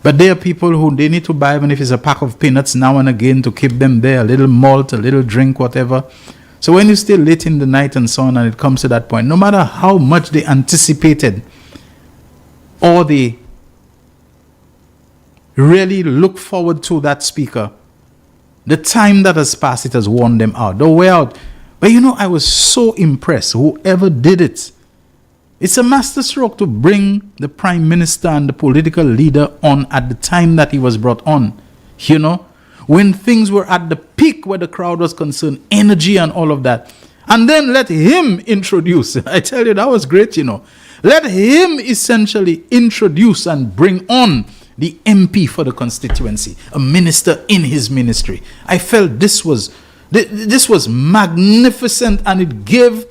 But there are people who they need to buy, even if it's a pack of peanuts now and again to keep them there, a little malt, a little drink, whatever. So when you stay late in the night and so on, and it comes to that point, no matter how much they anticipated or they really look forward to that speaker, the time that has passed, it has worn them out. They're way out. But you know, I was so impressed, whoever did it. It's a masterstroke to bring the prime minister and the political leader on at the time that he was brought on. You know, when things were at the peak where the crowd was concerned, energy and all of that. And then let him introduce. I tell you, that was great, you know. Let him essentially introduce and bring on the MP for the constituency, a minister in his ministry. I felt this was magnificent, and it gave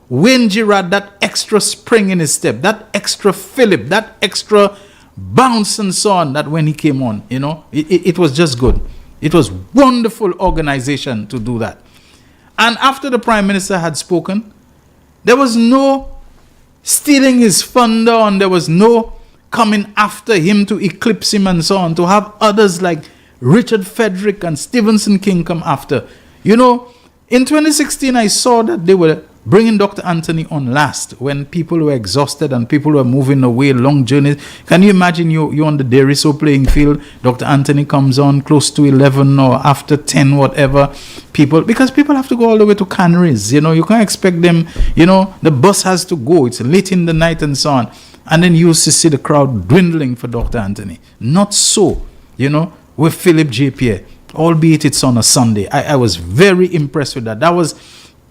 Wayne Girard that extra spring in his step, that extra fillip, that extra bounce and so on, that when he came on, you know, it was just good. It was wonderful organization to do that. And after the Prime Minister had spoken, there was no stealing his thunder, and there was no coming after him to eclipse him and so on, to have others like Richard Frederick and Stevenson King come after. You know, in 2016, I saw that they were bringing Dr. Anthony on last when people were exhausted and people were moving away, long journeys. Can you imagine you on the Dairy So playing field, Dr. Anthony comes on close to 11 or after 10, whatever, because people have to go all the way to Canaries. You know, you can't expect them, you know, the bus has to go, it's late in the night and so on. And then you used to see the crowd dwindling for Dr. Anthony. Not so, you know, with Philip J. Pierre, albeit it's on a Sunday. I was very impressed with that. That was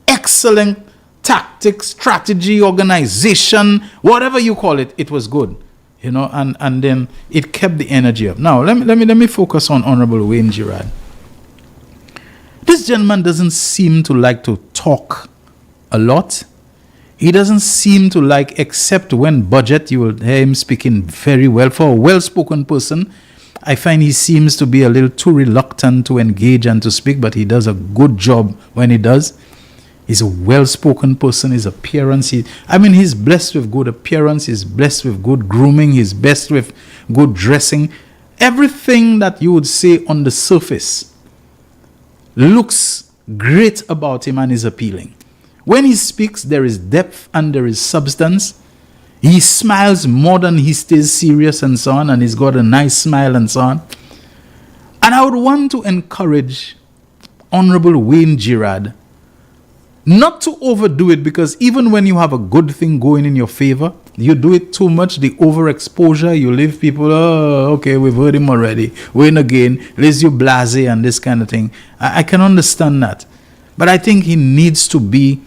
excellent tactics, strategy, organization, whatever you call it. It was good, you know, and then it kept the energy up. Now, let me focus on Honorable Wayne Girard. This gentleman doesn't seem to like to talk a lot. He doesn't seem to like, except when budget, you will hear him speaking very well. For a well-spoken person, I find he seems to be a little too reluctant to engage and to speak, but he does a good job when he does. He's a well-spoken person. His appearance, he's blessed with good appearance. He's blessed with good grooming. He's blessed with good dressing. Everything that you would say on the surface looks great about him and is appealing. When he speaks, there is depth and there is substance. He smiles more than he stays serious and so on, and he's got a nice smile and so on. And I would want to encourage Honorable Wayne Girard not to overdo it, because even when you have a good thing going in your favor, you do it too much, the overexposure, you leave people, oh, okay, we've heard him already, win again, let's you blasé and this kind of thing. I can understand that. But I think he needs to be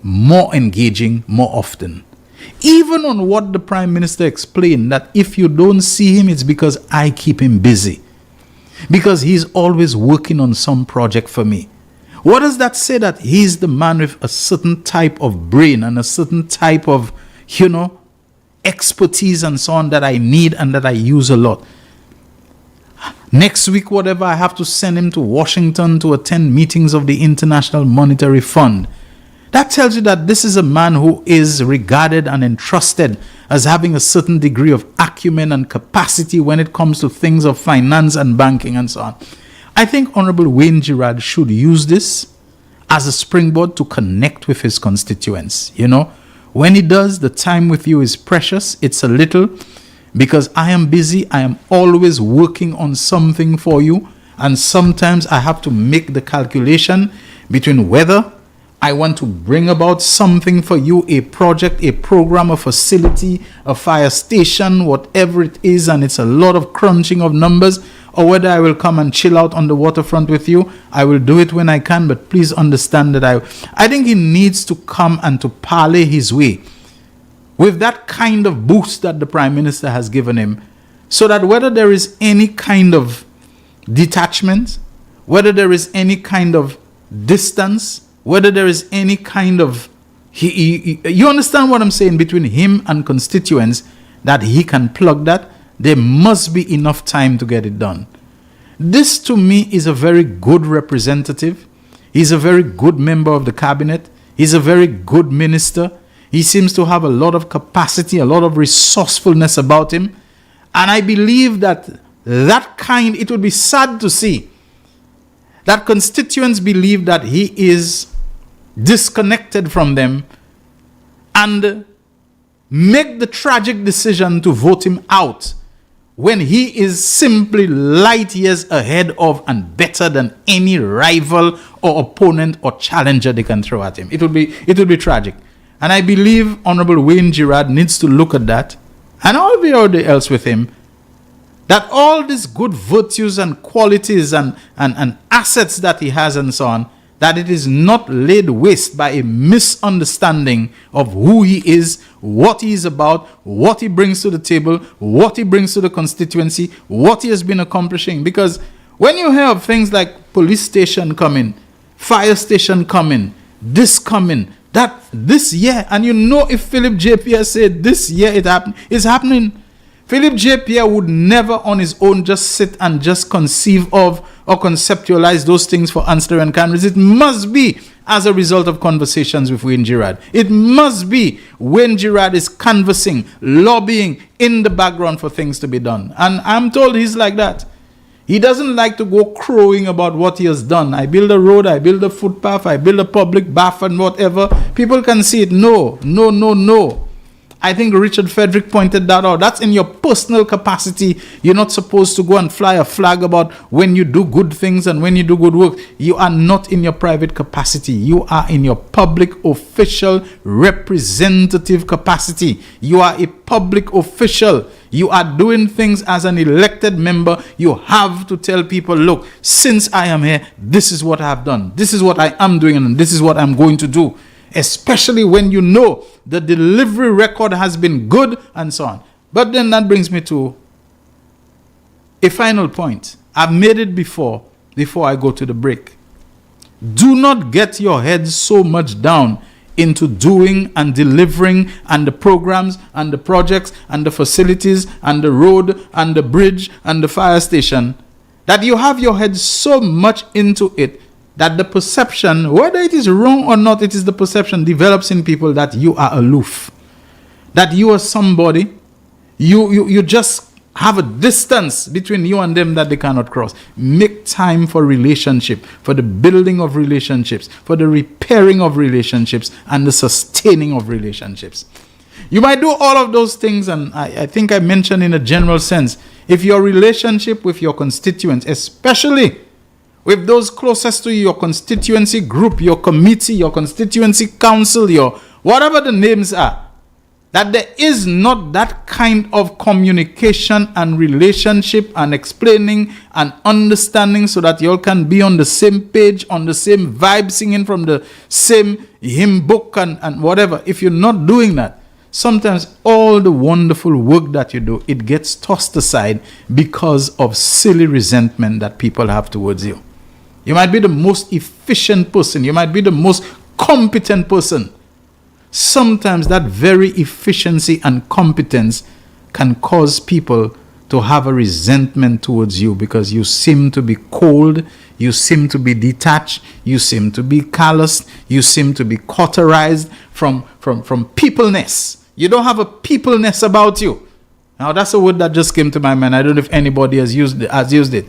more engaging more often. Even on what the Prime Minister explained, that if you don't see him, it's because I keep him busy. Because he's always working on some project for me. What does that say? That he's the man with a certain type of brain and a certain type of, you know, expertise and so on that I need and that I use a lot. Next week, whatever, I have to send him to Washington to attend meetings of the International Monetary Fund. That tells you that this is a man who is regarded and entrusted as having a certain degree of acumen and capacity when it comes to things of finance and banking and so on. I think Honorable Wayne Girard should use this as a springboard to connect with his constituents. You know, when he does, the time with you is precious. It's a little, because I am busy. I am always working on something for you. And sometimes I have to make the calculation between whether I want to bring about something for you, a project, a program, a facility, a fire station, whatever it is, and it's a lot of crunching of numbers, or whether I will come and chill out on the waterfront with you. I will do it when I can, but please understand that I think he needs to come and to parlay his way with that kind of boost that the Prime Minister has given him, so that whether there is any kind of detachment, whether there is any kind of distance, whether there is any kind of you understand what I'm saying, between him and constituents, that he can plug that, there must be enough time to get it done. This to me is a very good representative. He's a very good member of the cabinet. He's a very good minister. He seems to have a lot of capacity, a lot of resourcefulness about him. And I believe that it would be sad to see that constituents believe that he is disconnected from them and make the tragic decision to vote him out when he is simply light years ahead of and better than any rival or opponent or challenger they can throw at him. It would be tragic. And I believe Honorable Wayne Girard needs to look at that, and everybody else with him, that all these good virtues and qualities and assets that he has and so on, that it is not laid waste by a misunderstanding of who he is, what he is about, what he brings to the table, what he brings to the constituency, what he has been accomplishing. Because when you hear of things like police station coming, fire station coming, this coming, that this year, and you know, if Philip J. Pierre said this year it's happening, Philip J. Pierre would never on his own just sit and just conceive of or conceptualize those things for ancillary candidates. It must be as a result of conversations with Wayne Girard. It must be Wayne Girard is canvassing, lobbying in the background for things to be done. And I'm told he's like that. He doesn't like to go crowing about what he has done. I build a road, I build a footpath, I build a public bath and whatever. People can see it. No. I think Richard Frederick pointed that out. That's in your personal capacity. You're not supposed to go and fly a flag about when you do good things and when you do good work. You are not in your private capacity. You are in your public official representative capacity. You are a public official. You are doing things as an elected member. You have to tell people, look, since I am here, this is what I have done. This is what I am doing, and this is what I'm going to do. Especially when you know the delivery record has been good and so on. But then that brings me to a final point. I've made it before I go to the break. Do not get your head so much down into doing and delivering and the programs and the projects and the facilities and the road and the bridge and the fire station that you have your head so much into it that the perception, whether it is wrong or not, it is the perception develops in people that you are aloof, that you are somebody, you just have a distance between you and them that they cannot cross. Make time for relationship, for the building of relationships, for the repairing of relationships, and the sustaining of relationships. You might do all of those things, and I think I mentioned in a general sense, if your relationship with your constituents, especially with those closest to you, your constituency group, your committee, your constituency council, your whatever the names are, that there is not that kind of communication and relationship and explaining and understanding so that you all can be on the same page, on the same vibe, singing from the same hymn book and whatever. If you're not doing that, sometimes all the wonderful work that you do, it gets tossed aside because of silly resentment that people have towards you. You might be the most efficient person. You might be the most competent person. Sometimes that very efficiency and competence can cause people to have a resentment towards you because you seem to be cold, you seem to be detached, you seem to be calloused, you seem to be cauterized from peopleness. You don't have a peopleness about you. Now that's a word that just came to my mind. I don't know if anybody has used it.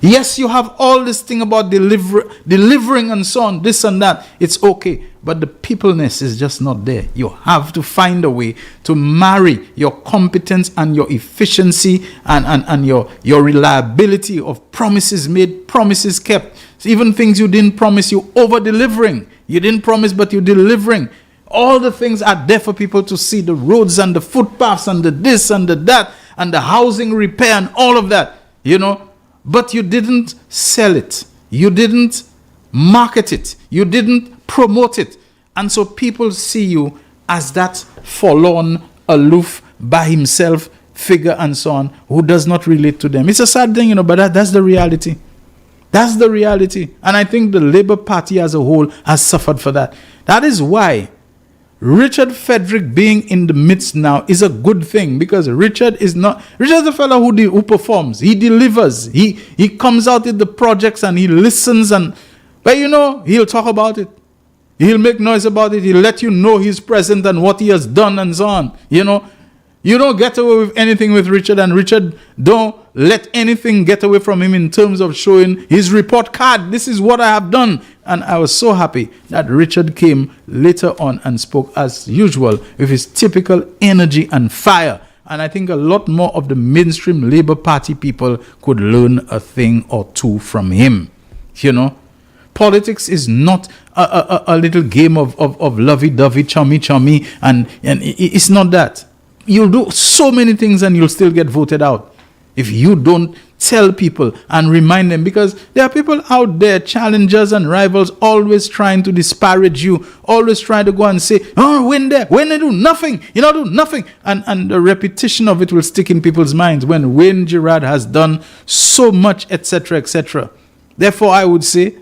Yes, you have all this thing about delivering and so on, this and that. It's okay. But the peopleness is just not there. You have to find a way to marry your competence and your efficiency and your reliability of promises made, promises kept. So even things you didn't promise, you over-delivering. You didn't promise, but you're delivering. All the things are there for people to see. The roads and the footpaths and the this and the that and the housing repair and all of that, you know. But you didn't sell it. You didn't market it. You didn't promote it. And so people see you as that forlorn, aloof, by himself, figure and so on who does not relate to them. It's a sad thing, but that's the reality. That's the reality. And I think the Labour Party as a whole has suffered for that. That is why Richard Frederick being in the midst now is a good thing, because Richard's the fellow who performs. He delivers. He comes out with the projects and he listens, but he'll talk about it. He'll make noise about it. He'll let you know he's present and what he has done and so on. You don't get away with anything with Richard, and Richard don't let anything get away from him in terms of showing his report card. This is what I have done. And I was so happy that Richard came later on and spoke as usual with his typical energy and fire. And I think a lot more of the mainstream Labour Party people could learn a thing or two from him. Politics is not a little game of lovey-dovey, chummy, and it's not that. You'll do so many things and you'll still get voted out if you don't tell people and remind them, because there are people out there, challengers and rivals, always trying to disparage you, always trying to go and say, when they do nothing, do nothing. And the repetition of it will stick in people's minds when Wayne Gerard has done so much, etc., etc. Therefore, I would say,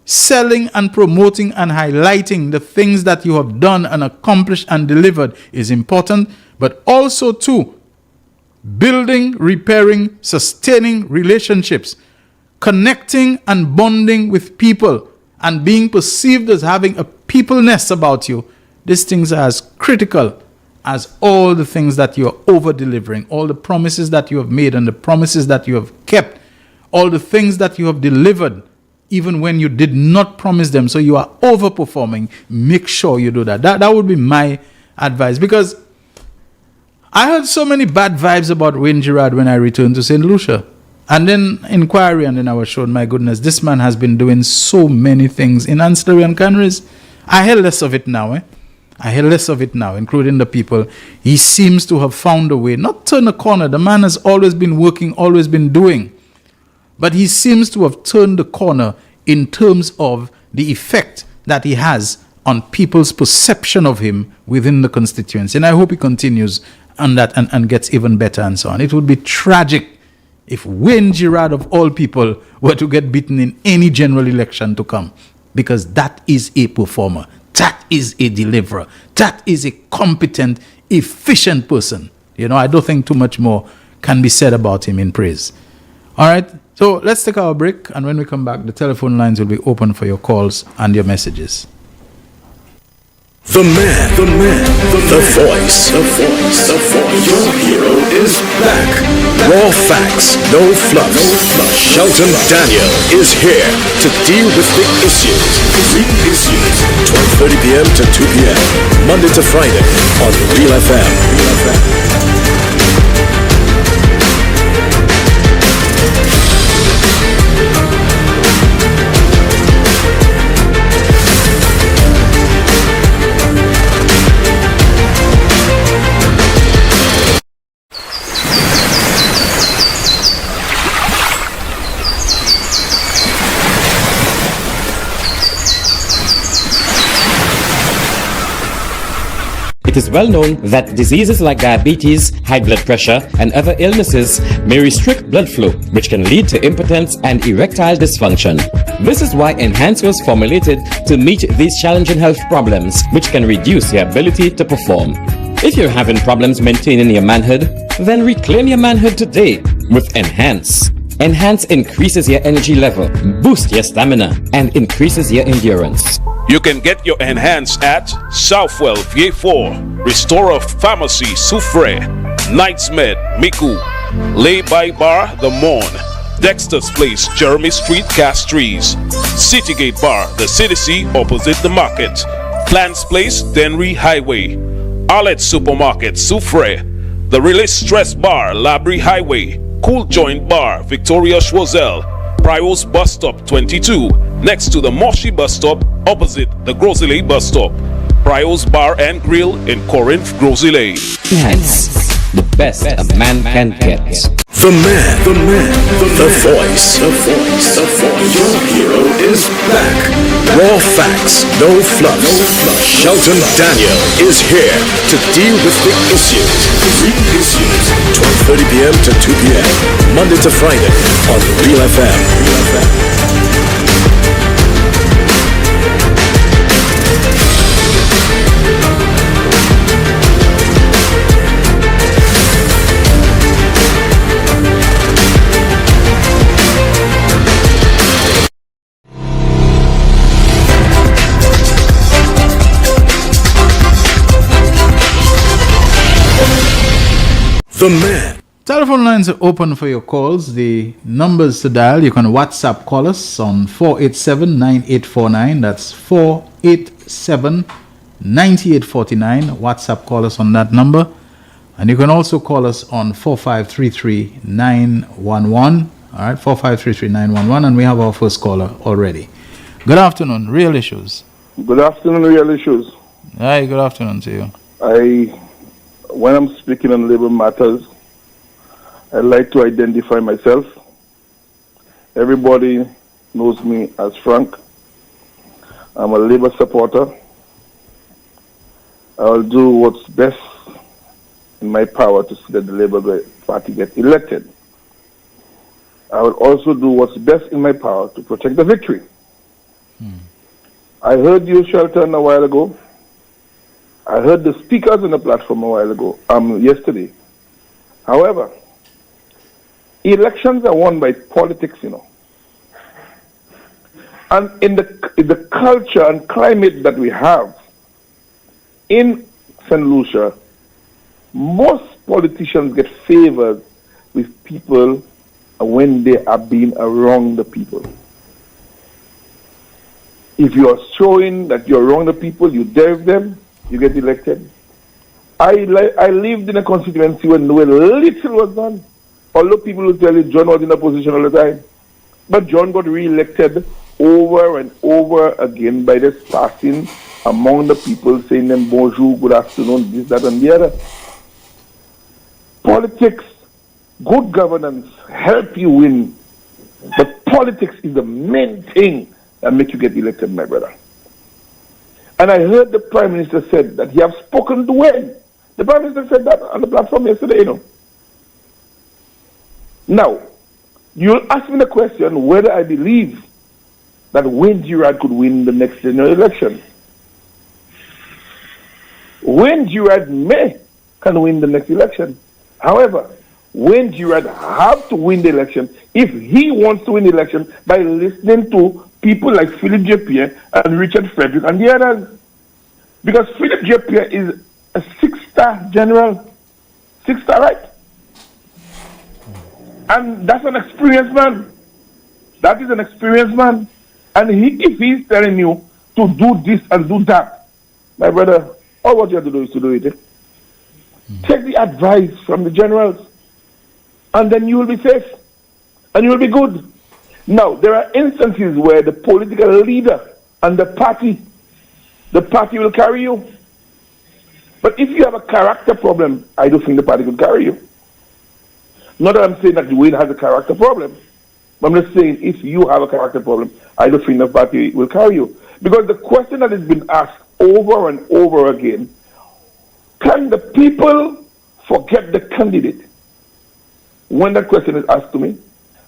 selling and promoting and highlighting the things that you have done and accomplished and delivered is important, but also too, building, repairing, sustaining relationships, connecting and bonding with people, and being perceived as having a peopleness about you. These things are as critical as all the things that you are over-delivering, all the promises that you have made and the promises that you have kept, all the things that you have delivered, even when you did not promise them. So you are overperforming. Make sure you do that. That would be my advice, because I heard so many bad vibes about Wayne Gerard when I returned to St. Lucia. And then inquiry, and then I was shown, my goodness, this man has been doing so many things in ancillary and canneries. I hear less of it now. I hear less of it now, including the people. He seems to have found a way, not turn a corner. The man has always been working, always been doing. But he seems to have turned the corner in terms of the effect that he has on people's perception of him within the constituency. And I hope he continues on that and gets even better and so on. It would be tragic if Wayne Gerard, of all people, were to get beaten in any general election to come, because that is a performer. That is a deliverer. That is a competent, efficient person. I don't think too much more can be said about him in praise. All right, so let's take our break, and when we come back, the telephone lines will be open for your calls and your messages. The voice. Your hero is back. Raw facts, no fluff. Shelton Daniel is here to deal with big issues. 12:30 p.m. to 2 p.m. Monday to Friday on Real FM. It is well known that diseases like diabetes, high blood pressure, and other illnesses may restrict blood flow, which can lead to impotence and erectile dysfunction. This is why Enhance was formulated to meet these challenging health problems, which can reduce your ability to perform. If you're having problems maintaining your manhood, then reclaim your manhood today with Enhance. Enhance increases your energy level, boosts your stamina, and increases your endurance. You can get your Enhance at Southwell VA4, Restorer Pharmacy Soufre, Knights Med Miku, Lay by Bar The Morn, Dexter's Place Jeremy Street Castries, Citygate Bar The City opposite the market, Plants Place Denry Highway, Arlette Supermarket Soufre, The Release Stress Bar Labrie Highway, Cool Joint Bar Victoria Schwazel, Prios Bus Stop 22, next to the Moshi Bus Stop, opposite the Grosley Bus Stop. Prios Bar and Grill in Corinth, Grosley. Enhance, the best a man can get. The voice. Your hero is back. Raw facts, no fluff. Shelton Daniel is here to deal with big issues. Tuesdays, 12:30 p.m. to 2 p.m. Monday to Friday on Real FM. The man. Telephone lines are open for your calls. The numbers to dial, you can WhatsApp call us on 487-9849. That's 487-9849. WhatsApp call us on that number. And you can also call us on 4533-911. All right, 4533-911. And we have our first caller already. Good afternoon, Real Issues. Good afternoon, Real Issues. Hi, good afternoon to you. When I'm speaking on labor matters, I like to identify myself. Everybody knows me as Frank. I'm a labor supporter. I'll do what's best in my power to see that the Labour Party gets elected. I will also do what's best in my power to protect the victory. I heard you, Shelton, a while ago. I heard the speakers on the platform a while ago, yesterday. However, elections are won by politics, you know. And in the culture and climate that we have in St. Lucia, most politicians get favored with people when they are being around the people. If you are showing that you're around the people, you dare them, you get elected. I lived in a constituency where little was done. Although people will tell you John was in a position all the time. But John got re-elected over and over again by just passing among the people, saying them bonjour, good afternoon, this, that, and the other. Politics, good governance, help you win. But politics is the main thing that makes you get elected, my brother. And I heard the Prime Minister said that he has spoken to Wayne. The Prime Minister said that on the platform yesterday, you know. Now, you'll ask me the question whether I believe that Wayne Girard could win the next general election. Wayne Girard can win the next election. However, Wayne Girard have to win the election if he wants to win the election by listening to people like Philip J. Pierre and Richard Frederick and the others. Because Philip J. Pierre is a 6-star general. 6-star, right? And that's an experienced man. That is an experienced man. And if he's telling you to do this and do that, my brother, all what you have to do is to do it. Take the advice from the generals. And then you will be safe. And you will be good. Now, there are instances where the political leader and the party will carry you. But if you have a character problem, I don't think the party will carry you. Not that I'm saying that Wayne has a character problem. But I'm just saying if you have a character problem, I don't think the party will carry you. Because the question that has been asked over and over again, can the people forget the candidate? When that question is asked to me,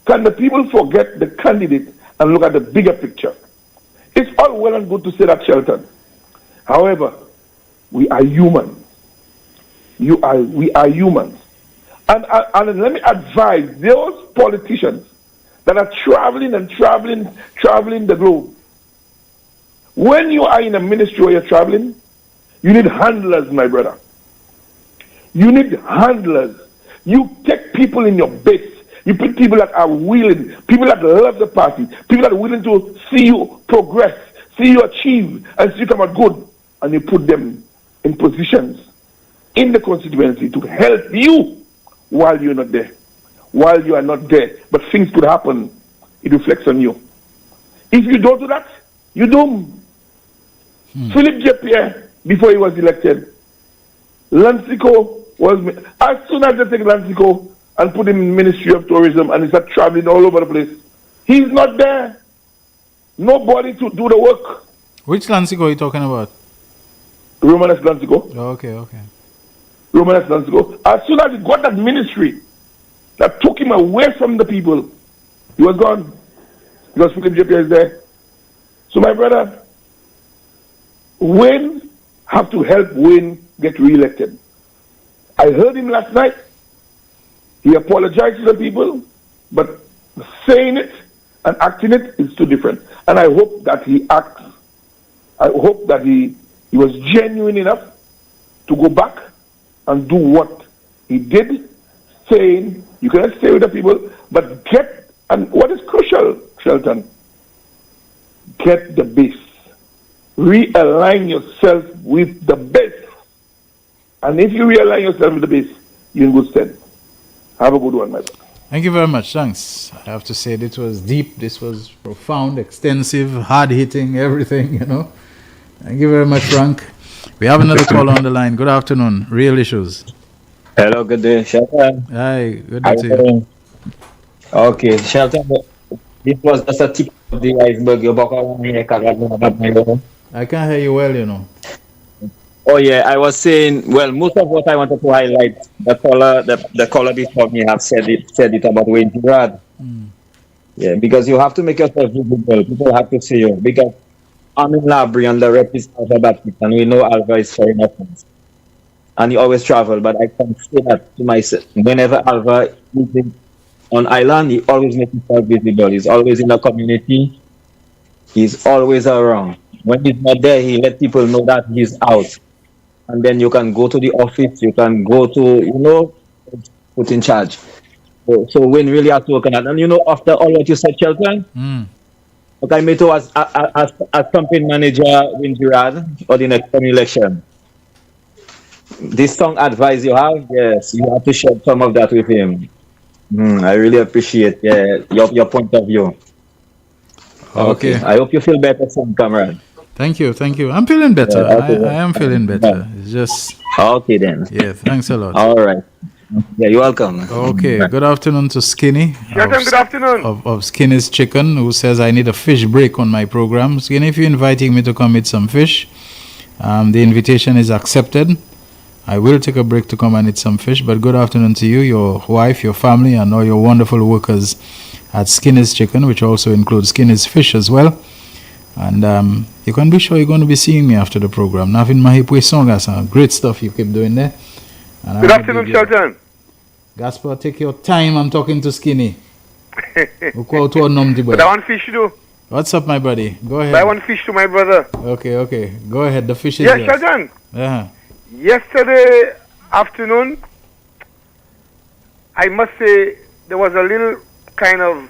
can the people forget the candidate and look at the bigger picture? It's all well and good to say that, Shelton. However, we are human. We are humans. And let me advise those politicians that are traveling the globe. When you are in a ministry where you're traveling, you need handlers, my brother. You need handlers. You take people in your base. You put people that are willing, people that love the party, people that are willing to see you progress, see you achieve, and see you come out good. And you put them in positions in the constituency to help you while you're not there. While you are not there, but things could happen, it reflects on you. If you don't do that, you doom. Philip J. Pierre, before he was elected, Lansico was, as soon as they take Lansico and put him in Ministry of Tourism and he started traveling all over the place, he's not there. Nobody to do the work. Which Lansico are you talking about? Romanes Lansico. Okay. Roman months ago. As soon as he got that ministry that took him away from the people, he was gone. Because Philip J.P. is there. So my brother, Wayne have to help Wayne get re-elected. I heard him last night. He apologized to the people, but saying it and acting it is too different. And I hope that he acts. I hope that he was genuine enough to go back and do what he did, saying you cannot stay with the people, but get, and what is crucial, Shelton, get the base. Realign yourself with the base. And if you realign yourself with the base, you're in good stead. Have a good one, my brother. Thank you very much. Thanks. I have to say this was deep, this was profound, extensive, hard-hitting, everything, you know. Thank you very much, Frank. We have another caller on the line. Good afternoon. Real Issues. Hello, good day, Shelton. Hi, good day to you. Okay, Shelton, this was just a tip of the iceberg. I can't hear you well, you know. Oh yeah, I was saying, well, most of what I wanted to highlight, the caller before me have said it about Wayne Gerard. Yeah, because you have to make yourself visible. People have to see you. Because I'm in Labrie and the rep is Alva Baptist, and we know Alva is foreign offense. And he always travel, but I can say that to myself. Whenever Alva is on island, he always makes himself visible. He's always in the community. He's always around. When he's not there, he let people know that he's out. And then you can go to the office, you can go to, put in charge. So Wayne really has to work on that. And after all what you said, Shelton, okay, me too as campaign manager Wayne Gerard for the next election. This strong advice you have, yes, you have to share some of that with him. I really appreciate your point of view. Okay. I hope you feel better soon, comrade. Thank you. I'm feeling better. I am feeling better. It's just... Okay, then. Yeah, thanks a lot. All right. Yeah, you're welcome. Okay, good afternoon to Skinny. Shelton, good afternoon. Of Skinny's Chicken, who says, I need a fish break on my program. Skinny, if you're inviting me to come eat some fish, the invitation is accepted. I will take a break to come and eat some fish, but good afternoon to you, your wife, your family, and all your wonderful workers at Skinny's Chicken, which also includes Skinny's Fish as well. And you can be sure you're going to be seeing me after the program. Navin Mahi Poisson, that's some great stuff you keep doing there. And good afternoon, Shelton. Gaspar, take your time. I'm talking to Skinny. But I want fish too. What's up, my buddy? Go ahead. But I want fish to my brother. Okay. Go ahead. The fish is yours. yours. Shelton. Uh-huh. Yesterday afternoon, I must say there was a little kind of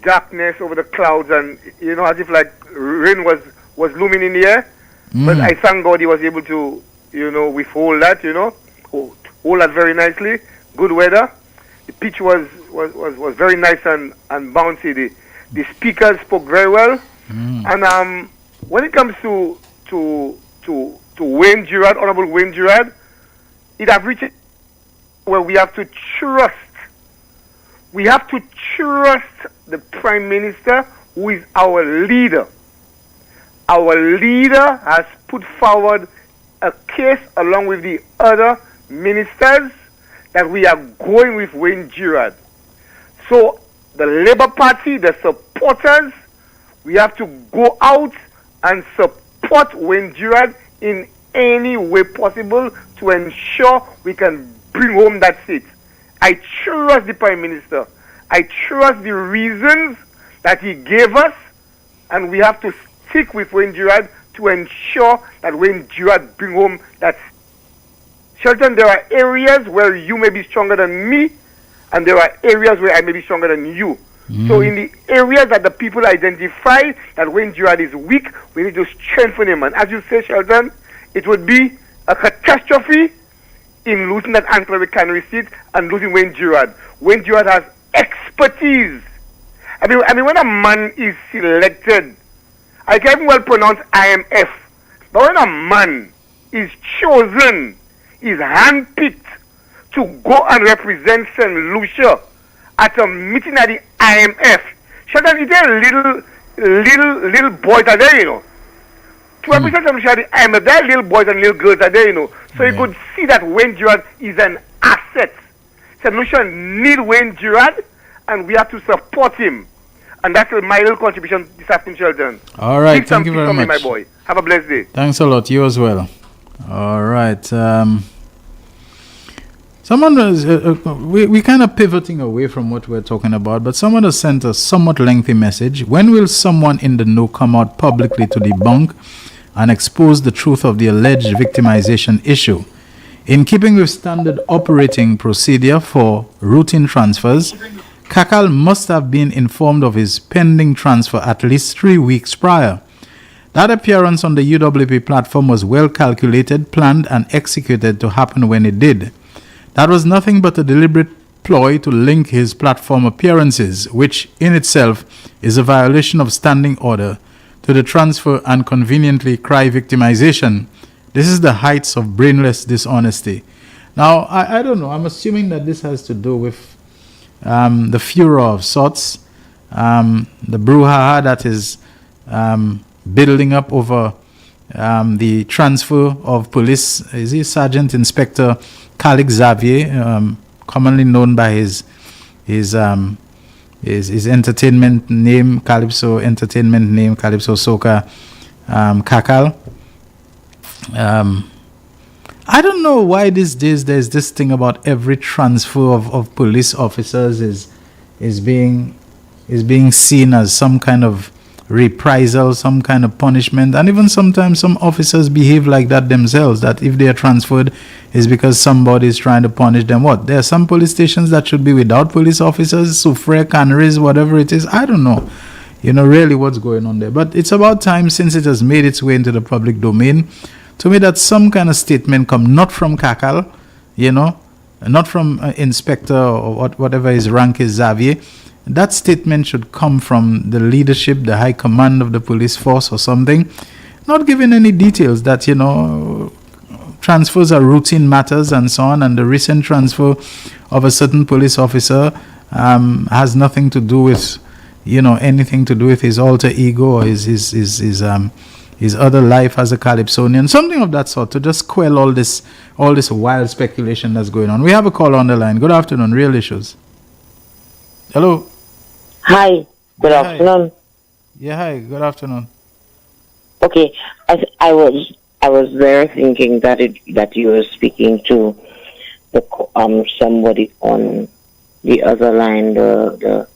darkness over the clouds, and as if like rain was looming in the air. But I thank God he was able to withhold that, hold that very nicely. Good weather. The pitch was very nice and bouncy. The speakers spoke very well. And when it comes to Wayne Gerard, Honorable Wayne Gerard, it has reached where we have to trust. We have to trust the Prime Minister, who is our leader. Our leader has put forward a case along with the other ministers that we are going with Wayne Gerard. So the Labour Party, the supporters, we have to go out and support Wayne Gerard in any way possible to ensure we can bring home that seat. I trust the Prime Minister. I trust the reasons that he gave us, and we have to stick with Wayne Gerard to ensure that Wayne Gerard bring home that seat. Shelton, there are areas where you may be stronger than me, and there are areas where I may be stronger than you. So in the areas that the people identify that Wayne Gerard is weak, we need to strengthen him. And as you say, Shelton, it would be a catastrophe in losing that ancillary cannery seat and losing Wayne Gerard. Wayne Gerard has expertise. I mean, when a man is selected, I can well pronounce IMF, but when a man is chosen, is handpicked to go and represent St. Lucia at a meeting at the IMF. Shelton, is there little boys are there, To represent St. Lucia, I'm there little boys and little girls are there, you know. So you could see that Wayne Gerard is an asset. St. Lucia need Wayne Gerard, and we have to support him. And that's my little contribution this afternoon, Shelton. All right, thank you very much. My boy. Have a blessed day. Thanks a lot. You as well. All right. Someone was, we kind of pivoting away from what we're talking about, but someone has sent a somewhat lengthy message. When will someone in the know come out publicly to debunk and expose the truth of the alleged victimization issue? In keeping with standard operating procedure for routine transfers, Kakal must have been informed of his pending transfer at least 3 weeks prior. That appearance on the UWP platform was well calculated, planned, and executed to happen when it did. That was nothing but a deliberate ploy to link his platform appearances, which in itself is a violation of standing order, to the transfer and conveniently cry victimization. This is the heights of brainless dishonesty. Now, I don't know. I'm assuming that this has to do with the furor of sorts, the brouhaha that is building up over the transfer of police. Is he Sergeant Inspector Khalid Xavier, commonly known by his entertainment name, Calypso Entertainment name, Calypso Soca, Kakal. I don't know why these days there's this thing about every transfer of police officers is being seen as some kind of reprisal, some kind of punishment, and even sometimes some officers behave like that themselves, that if they are transferred is because somebody is trying to punish them. What? There are some police stations that should be without police officers, Soufre, canneries, whatever it is. I don't know, really what's going on there. But it's about time, since it has made its way into the public domain, to me that some kind of statement come not from Kakal, not from Inspector or whatever his rank is, Xavier. That statement should come from the leadership, the high command of the police force or something, not giving any details that, transfers are routine matters and so on, and the recent transfer of a certain police officer has nothing to do with, anything to do with his alter ego or his other life as a Calypsonian, something of that sort, to just quell all this wild speculation that's going on. We have a call on the line. Good afternoon, Real Issues. Hello. Hi, good afternoon. Yeah, hi, good afternoon. Okay, I was there thinking that you were speaking to somebody on the other line, the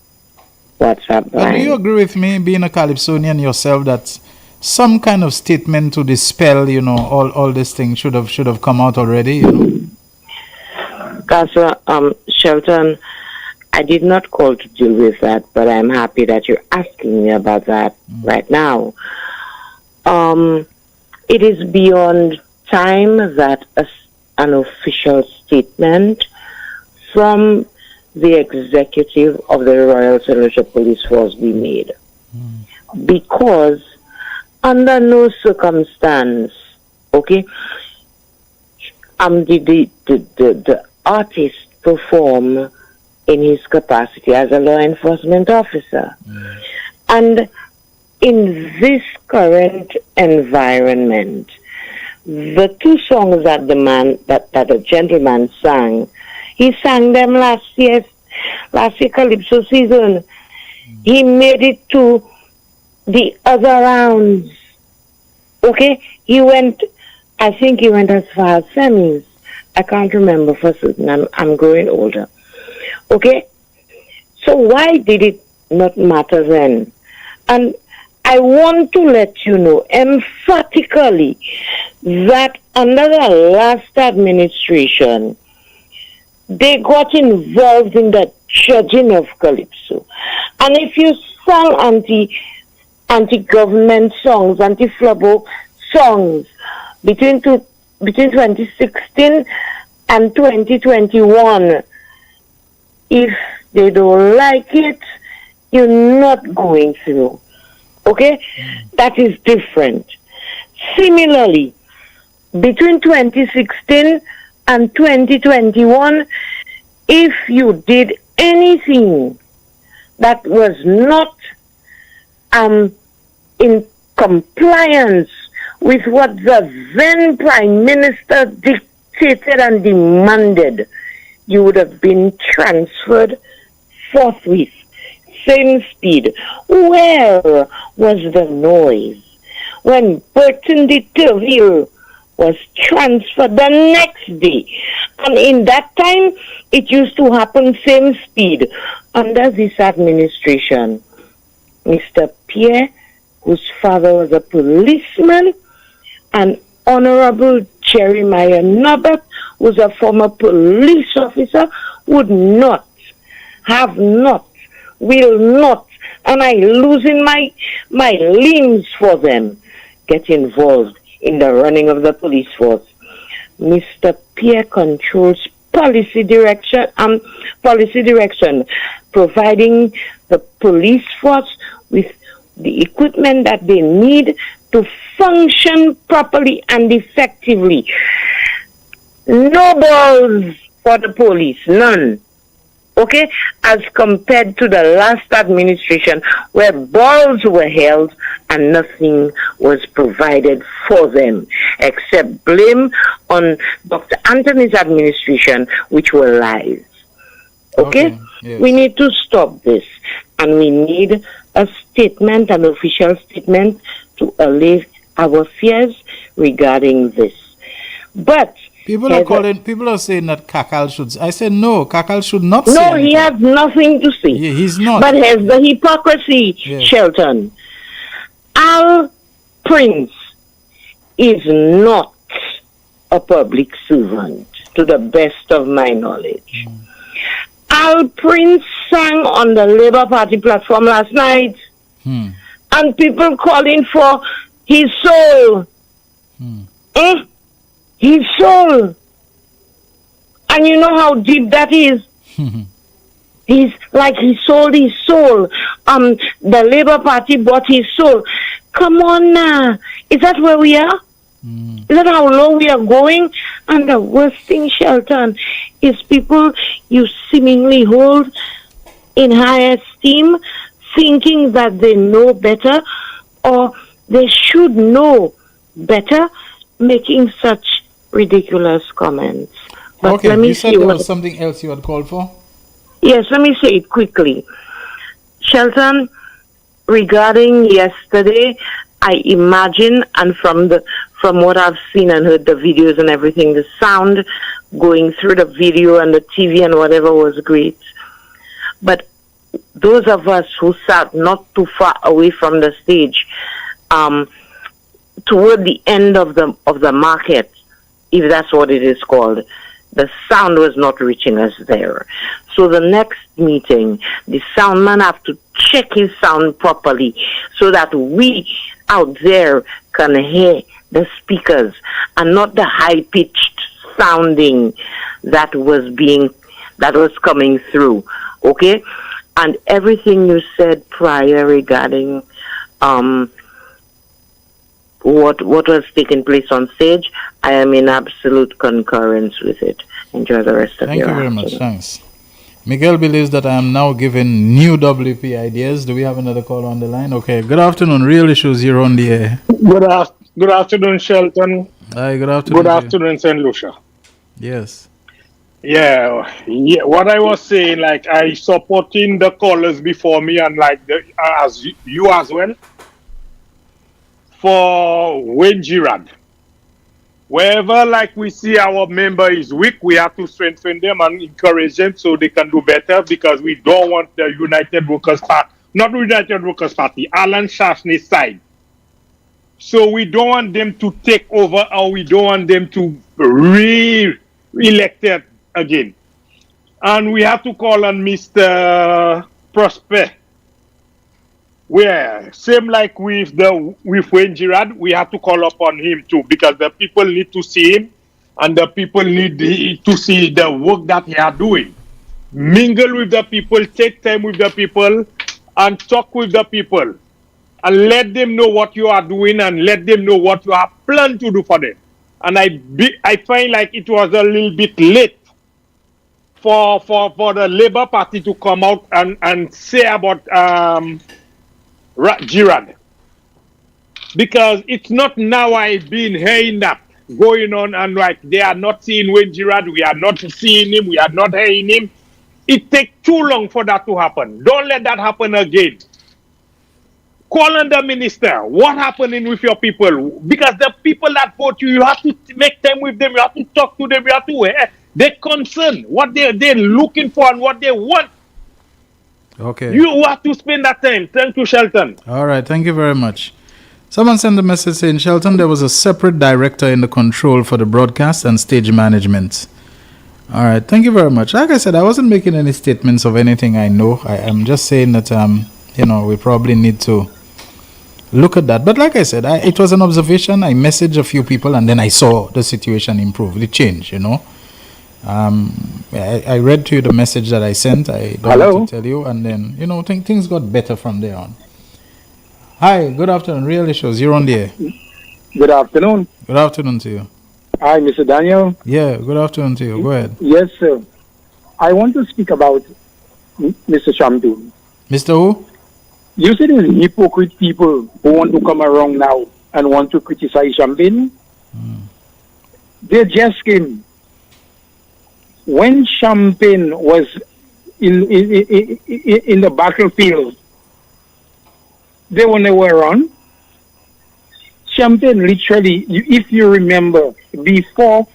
WhatsApp line. Do you agree with me, being a Calypsonian yourself, that some kind of statement to dispel, all these things should have come out already, Shelton, I did not call to deal with that, but I'm happy that you're asking me about that right now. It is beyond time that an official statement from the executive of the Royal St. Lucia Police Force be made. Because under no circumstance, the artist perform in his capacity as a law enforcement officer. And in this current environment, the two songs that the gentleman sang, he sang them last year Calypso season. He made it to the other rounds. I think he went as far as semis. I can't remember for certain. I'm growing older. So why did it not matter then? And I want to let you know emphatically that under the last administration, they got involved in the judging of Calypso. And if you sang anti-government songs, anti-flubbo songs between 2016 and 2021, if they don't like it, you're not going through. That is different. Similarly, between 2016 and 2021, if you did anything that was not in compliance with what the then Prime Minister dictated and demanded, you would have been transferred forthwith. Same speed. Where was the noise when Burton de Terville was transferred the next day? And in that time, it used to happen same speed. Under this administration, Mr. Pierre, whose father was a policeman, and Honorable Jeremiah Norbert, who's a former police officer, would not, have not, will not, and I losing my limbs for them, get involved in the running of the police force. Mr. Pierre controls policy direction, providing the police force with the equipment that they need to function properly and effectively. No balls for the police, none. Okay, as compared to the last administration where balls were held and nothing was provided for them except blame on Dr. Anthony's administration, which were lies. Okay? Yes. We need to stop this, and we need a statement, an official statement to allay our fears regarding this. But people are saying that Kakal should. I said no, Kakal should not say. No, he has nothing to say. Yeah, he's not. But here's the hypocrisy, Shelton. Al Prince is not a public servant, to the best of my knowledge. Al Prince sang on the Labour Party platform last night, and people calling for his soul. His soul. And you know how deep that is? He's like he sold his soul. The Labour Party bought his soul. Come on now. Is that where we are? Is that how low we are going? And the worst thing, Shelton, is people you seemingly hold in high esteem, thinking that they know better or they should know better, making such ridiculous comments. But okay, let me you said see there what was something else you had called for? Yes, let me say it quickly. Shelton, regarding yesterday, I imagine, and from what I've seen and heard the videos and everything, the sound going through the video and the TV and whatever was great. But those of us who sat not too far away from the stage, toward the end of the market, if that's what it is called, the sound was not reaching us there. So the next meeting, the sound man have to check his sound properly so that we out there can hear the speakers and not the high-pitched sounding that was coming through. Okay? And everything you said prior regarding what was taking place on stage, I am in absolute concurrence with it. Enjoy the rest of your Thank you very afternoon. much. Thanks. Miguel believes that I am now giving new WP ideas. Do we have another call on the line? Okay. Good afternoon. Real Issues, you're on the air. Good afternoon, Shelton. Hi, good afternoon. Good afternoon, St. Lucia. Yes. Yeah. What I was saying, like, I supporting the callers before me and like as you as well for Wayne Girard. Wherever like we see our member is weak, we have to strengthen them and encourage them so they can do better, because we don't want the United Workers Party, not United Workers Party, Alan Shaftney's side. So we don't want them to take over, or we don't want them to re-elected again. And we have to call on Mr. Prosper. Where same like with Wayne Girard, we have to call upon him too, because the people need to see him and the people need to see the work that he are doing. Mingle with the people, take time with the people, and talk with the people, and let them know what you are doing and let them know what you have planned to do for them. And I find like it was a little bit late for the Labour Party to come out and say about Girard. because it's not now I've been hearing that going on, and like they are not seeing Wayne Gerard, we are not seeing him, we are not hearing him. It takes too long for that to happen. Don't let that happen again. Call on the minister. What happening with your people? Because the people that vote you, you have to make time with them. You have to talk to them. You have to. They're concerned what they're looking for and what they want. Okay. You have to spend that time. Thank you, Shelton. All right. Thank you very much. Someone sent a message saying, Shelton, there was a separate director in the control for the broadcast and stage management. All right. Thank you very much. Like I said, I wasn't making any statements of anything I know. I am just saying that, we probably need to look at that. But like I said, it was an observation. I messaged a few people and then I saw the situation improve. It changed, I read to you the message that I sent. I don't want to tell you. And then, things got better from there on. Hi, good afternoon. Real Issues, you're on the air. Good afternoon. Good afternoon to you. Hi, Mr. Daniel. Yeah, good afternoon to you. Go ahead. Yes, sir. I want to speak about Mr. Champagne. Mr. Who? You see these hypocrite people who want to come around now and want to criticize Champagne? They just came. When Champagne was in the battlefield, they were nowhere around. Champagne literally, if you remember, before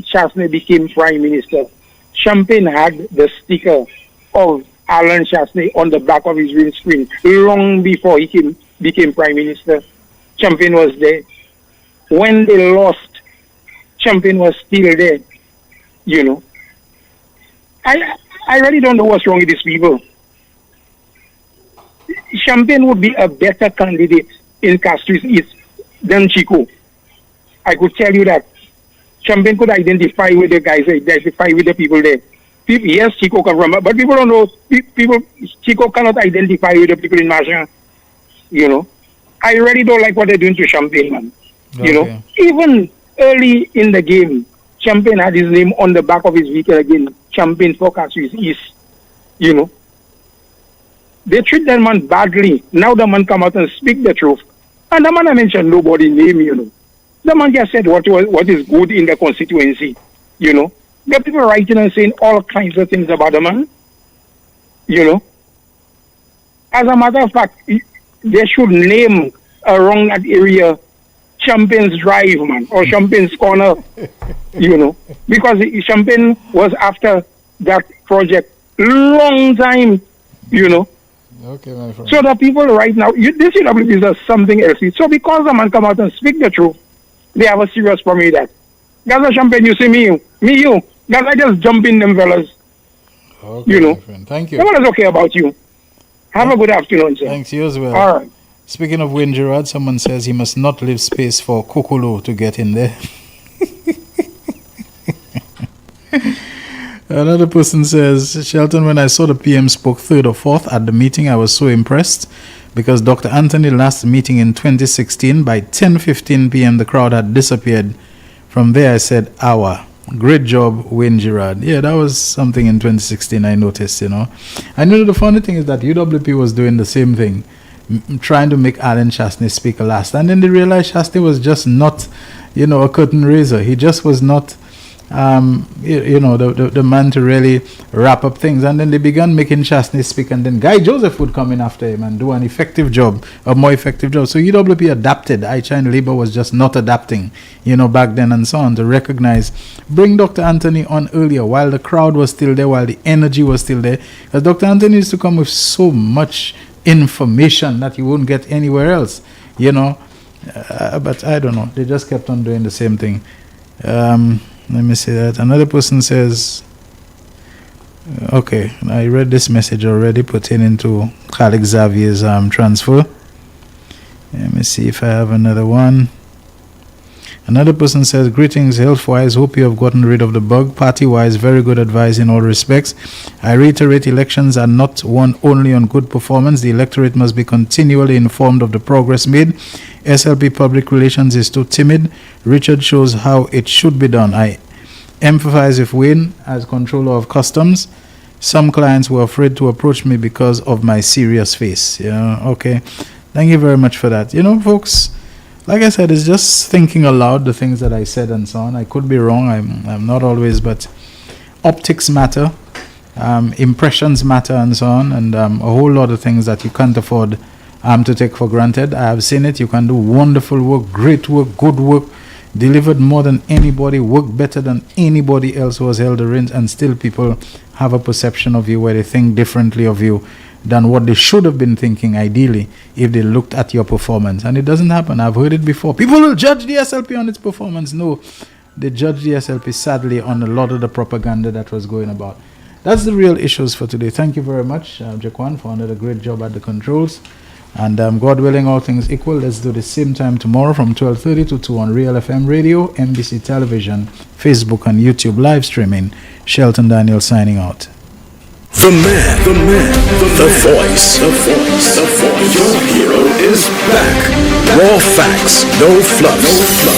Chasney became Prime Minister, Champagne had the sticker of Alan Chasney on the back of his windscreen long before he became Prime Minister. Champagne was there. When they lost, Champagne was still there. I really don't know what's wrong with these people. Champagne would be a better candidate in Castries East than Chico. I could tell you that. Champagne could identify with the guys, identify with the people there. Yes, Chico come from, but people don't know. Chico cannot identify with the people in Marchand. I really don't like what they're doing to Champagne, man. Okay. Even early in the game, Champagne had his name on the back of his vehicle again. Champagne for Castries East. They treat that man badly. Now the man come out and speak the truth. And the man I mentioned nobody's name, The man just said what is good in the constituency, There are people writing and saying all kinds of things about the man, As a matter of fact, they should name around that area Champagne's Drive, man, or Champagne's Corner, because Champagne was after that project long time, Okay, my friend. So the people right now, this UWP is something else. So because the man come out and speak the truth, they have a serious problem with that. Gaza Champagne, you see me, you. Gaza just jump in them fellas. Okay, my friend. Thank you. No one is okay about you. Have a good afternoon, sir. Thanks, you as well. All right. Speaking of Wayne Gerard, someone says he must not leave space for Kokolo to get in there. Another person says, Shelton, when I saw the PM spoke third or fourth at the meeting, I was so impressed because Dr. Anthony last meeting in 2016, by 10:15 p.m., the crowd had disappeared. From there, I said, great job, Wayne Gerard. Yeah, that was something in 2016 I noticed, And the funny thing is that UWP was doing the same thing, trying to make Alan Chasney speak last. And then they realized Chasney was just not, a curtain raiser. He just was not the man to really wrap up things. And then they began making Chasney speak, and then Guy Joseph would come in after him and do an effective job, a more effective job. So UWP adapted. I-China Labour was just not adapting, back then and so on, to recognize, bring Dr. Anthony on earlier while the crowd was still there, while the energy was still there. Because Dr. Anthony used to come with so much information that you wouldn't get anywhere else, but I don't know. They just kept on doing the same thing. Let me see that. Another person says, okay, I read this message already pertaining to Khalid Xavier's transfer. Let me see if I have another one. Another person says, greetings, health-wise, hope you have gotten rid of the bug. Party-wise, very good advice in all respects. I reiterate, elections are not won only on good performance. The electorate must be continually informed of the progress made. SLP public relations is too timid. Richard shows how it should be done. I empathize with Wayne as controller of customs. Some clients were afraid to approach me because of my serious face. Okay. Thank you very much for that. Folks, like I said, it's just thinking aloud the things that I said and so on. I could be wrong. I'm not always, but optics matter, impressions matter, and so on, and a whole lot of things that you can't afford to take for granted. I have seen it. You can do wonderful work, great work, good work, delivered more than anybody, worked better than anybody else who has held the reins, and still people have a perception of you where they think differently of you than what they should have been thinking ideally if they looked at your performance. And it doesn't happen. I've heard it before. People will judge the SLP on its performance. No, they judge the SLP sadly on a lot of the propaganda that was going about. That's the real issues for today. Thank you very much, Jaquan, for another great job at the controls. And God willing, all things equal, let's do the same time tomorrow from 12:30 to 2 on Real FM Radio, NBC Television, Facebook and YouTube live streaming. Shelton Daniel signing out. The man, the voice. Your hero is back. Raw facts, no fluff.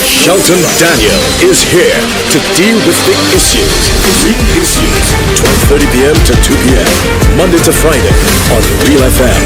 Shelton Daniel is here to deal with the issues. Real issues. 12:30 p.m. to 2 p.m. Monday to Friday on Real FM.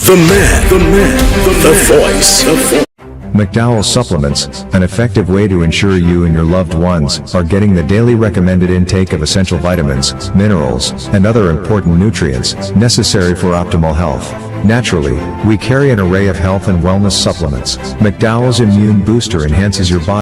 The man, the voice. McDowell Supplements, an effective way to ensure you and your loved ones are getting the daily recommended intake of essential vitamins, minerals, and other important nutrients necessary for optimal health. Naturally, we carry an array of health and wellness supplements. McDowell's Immune Booster enhances your body.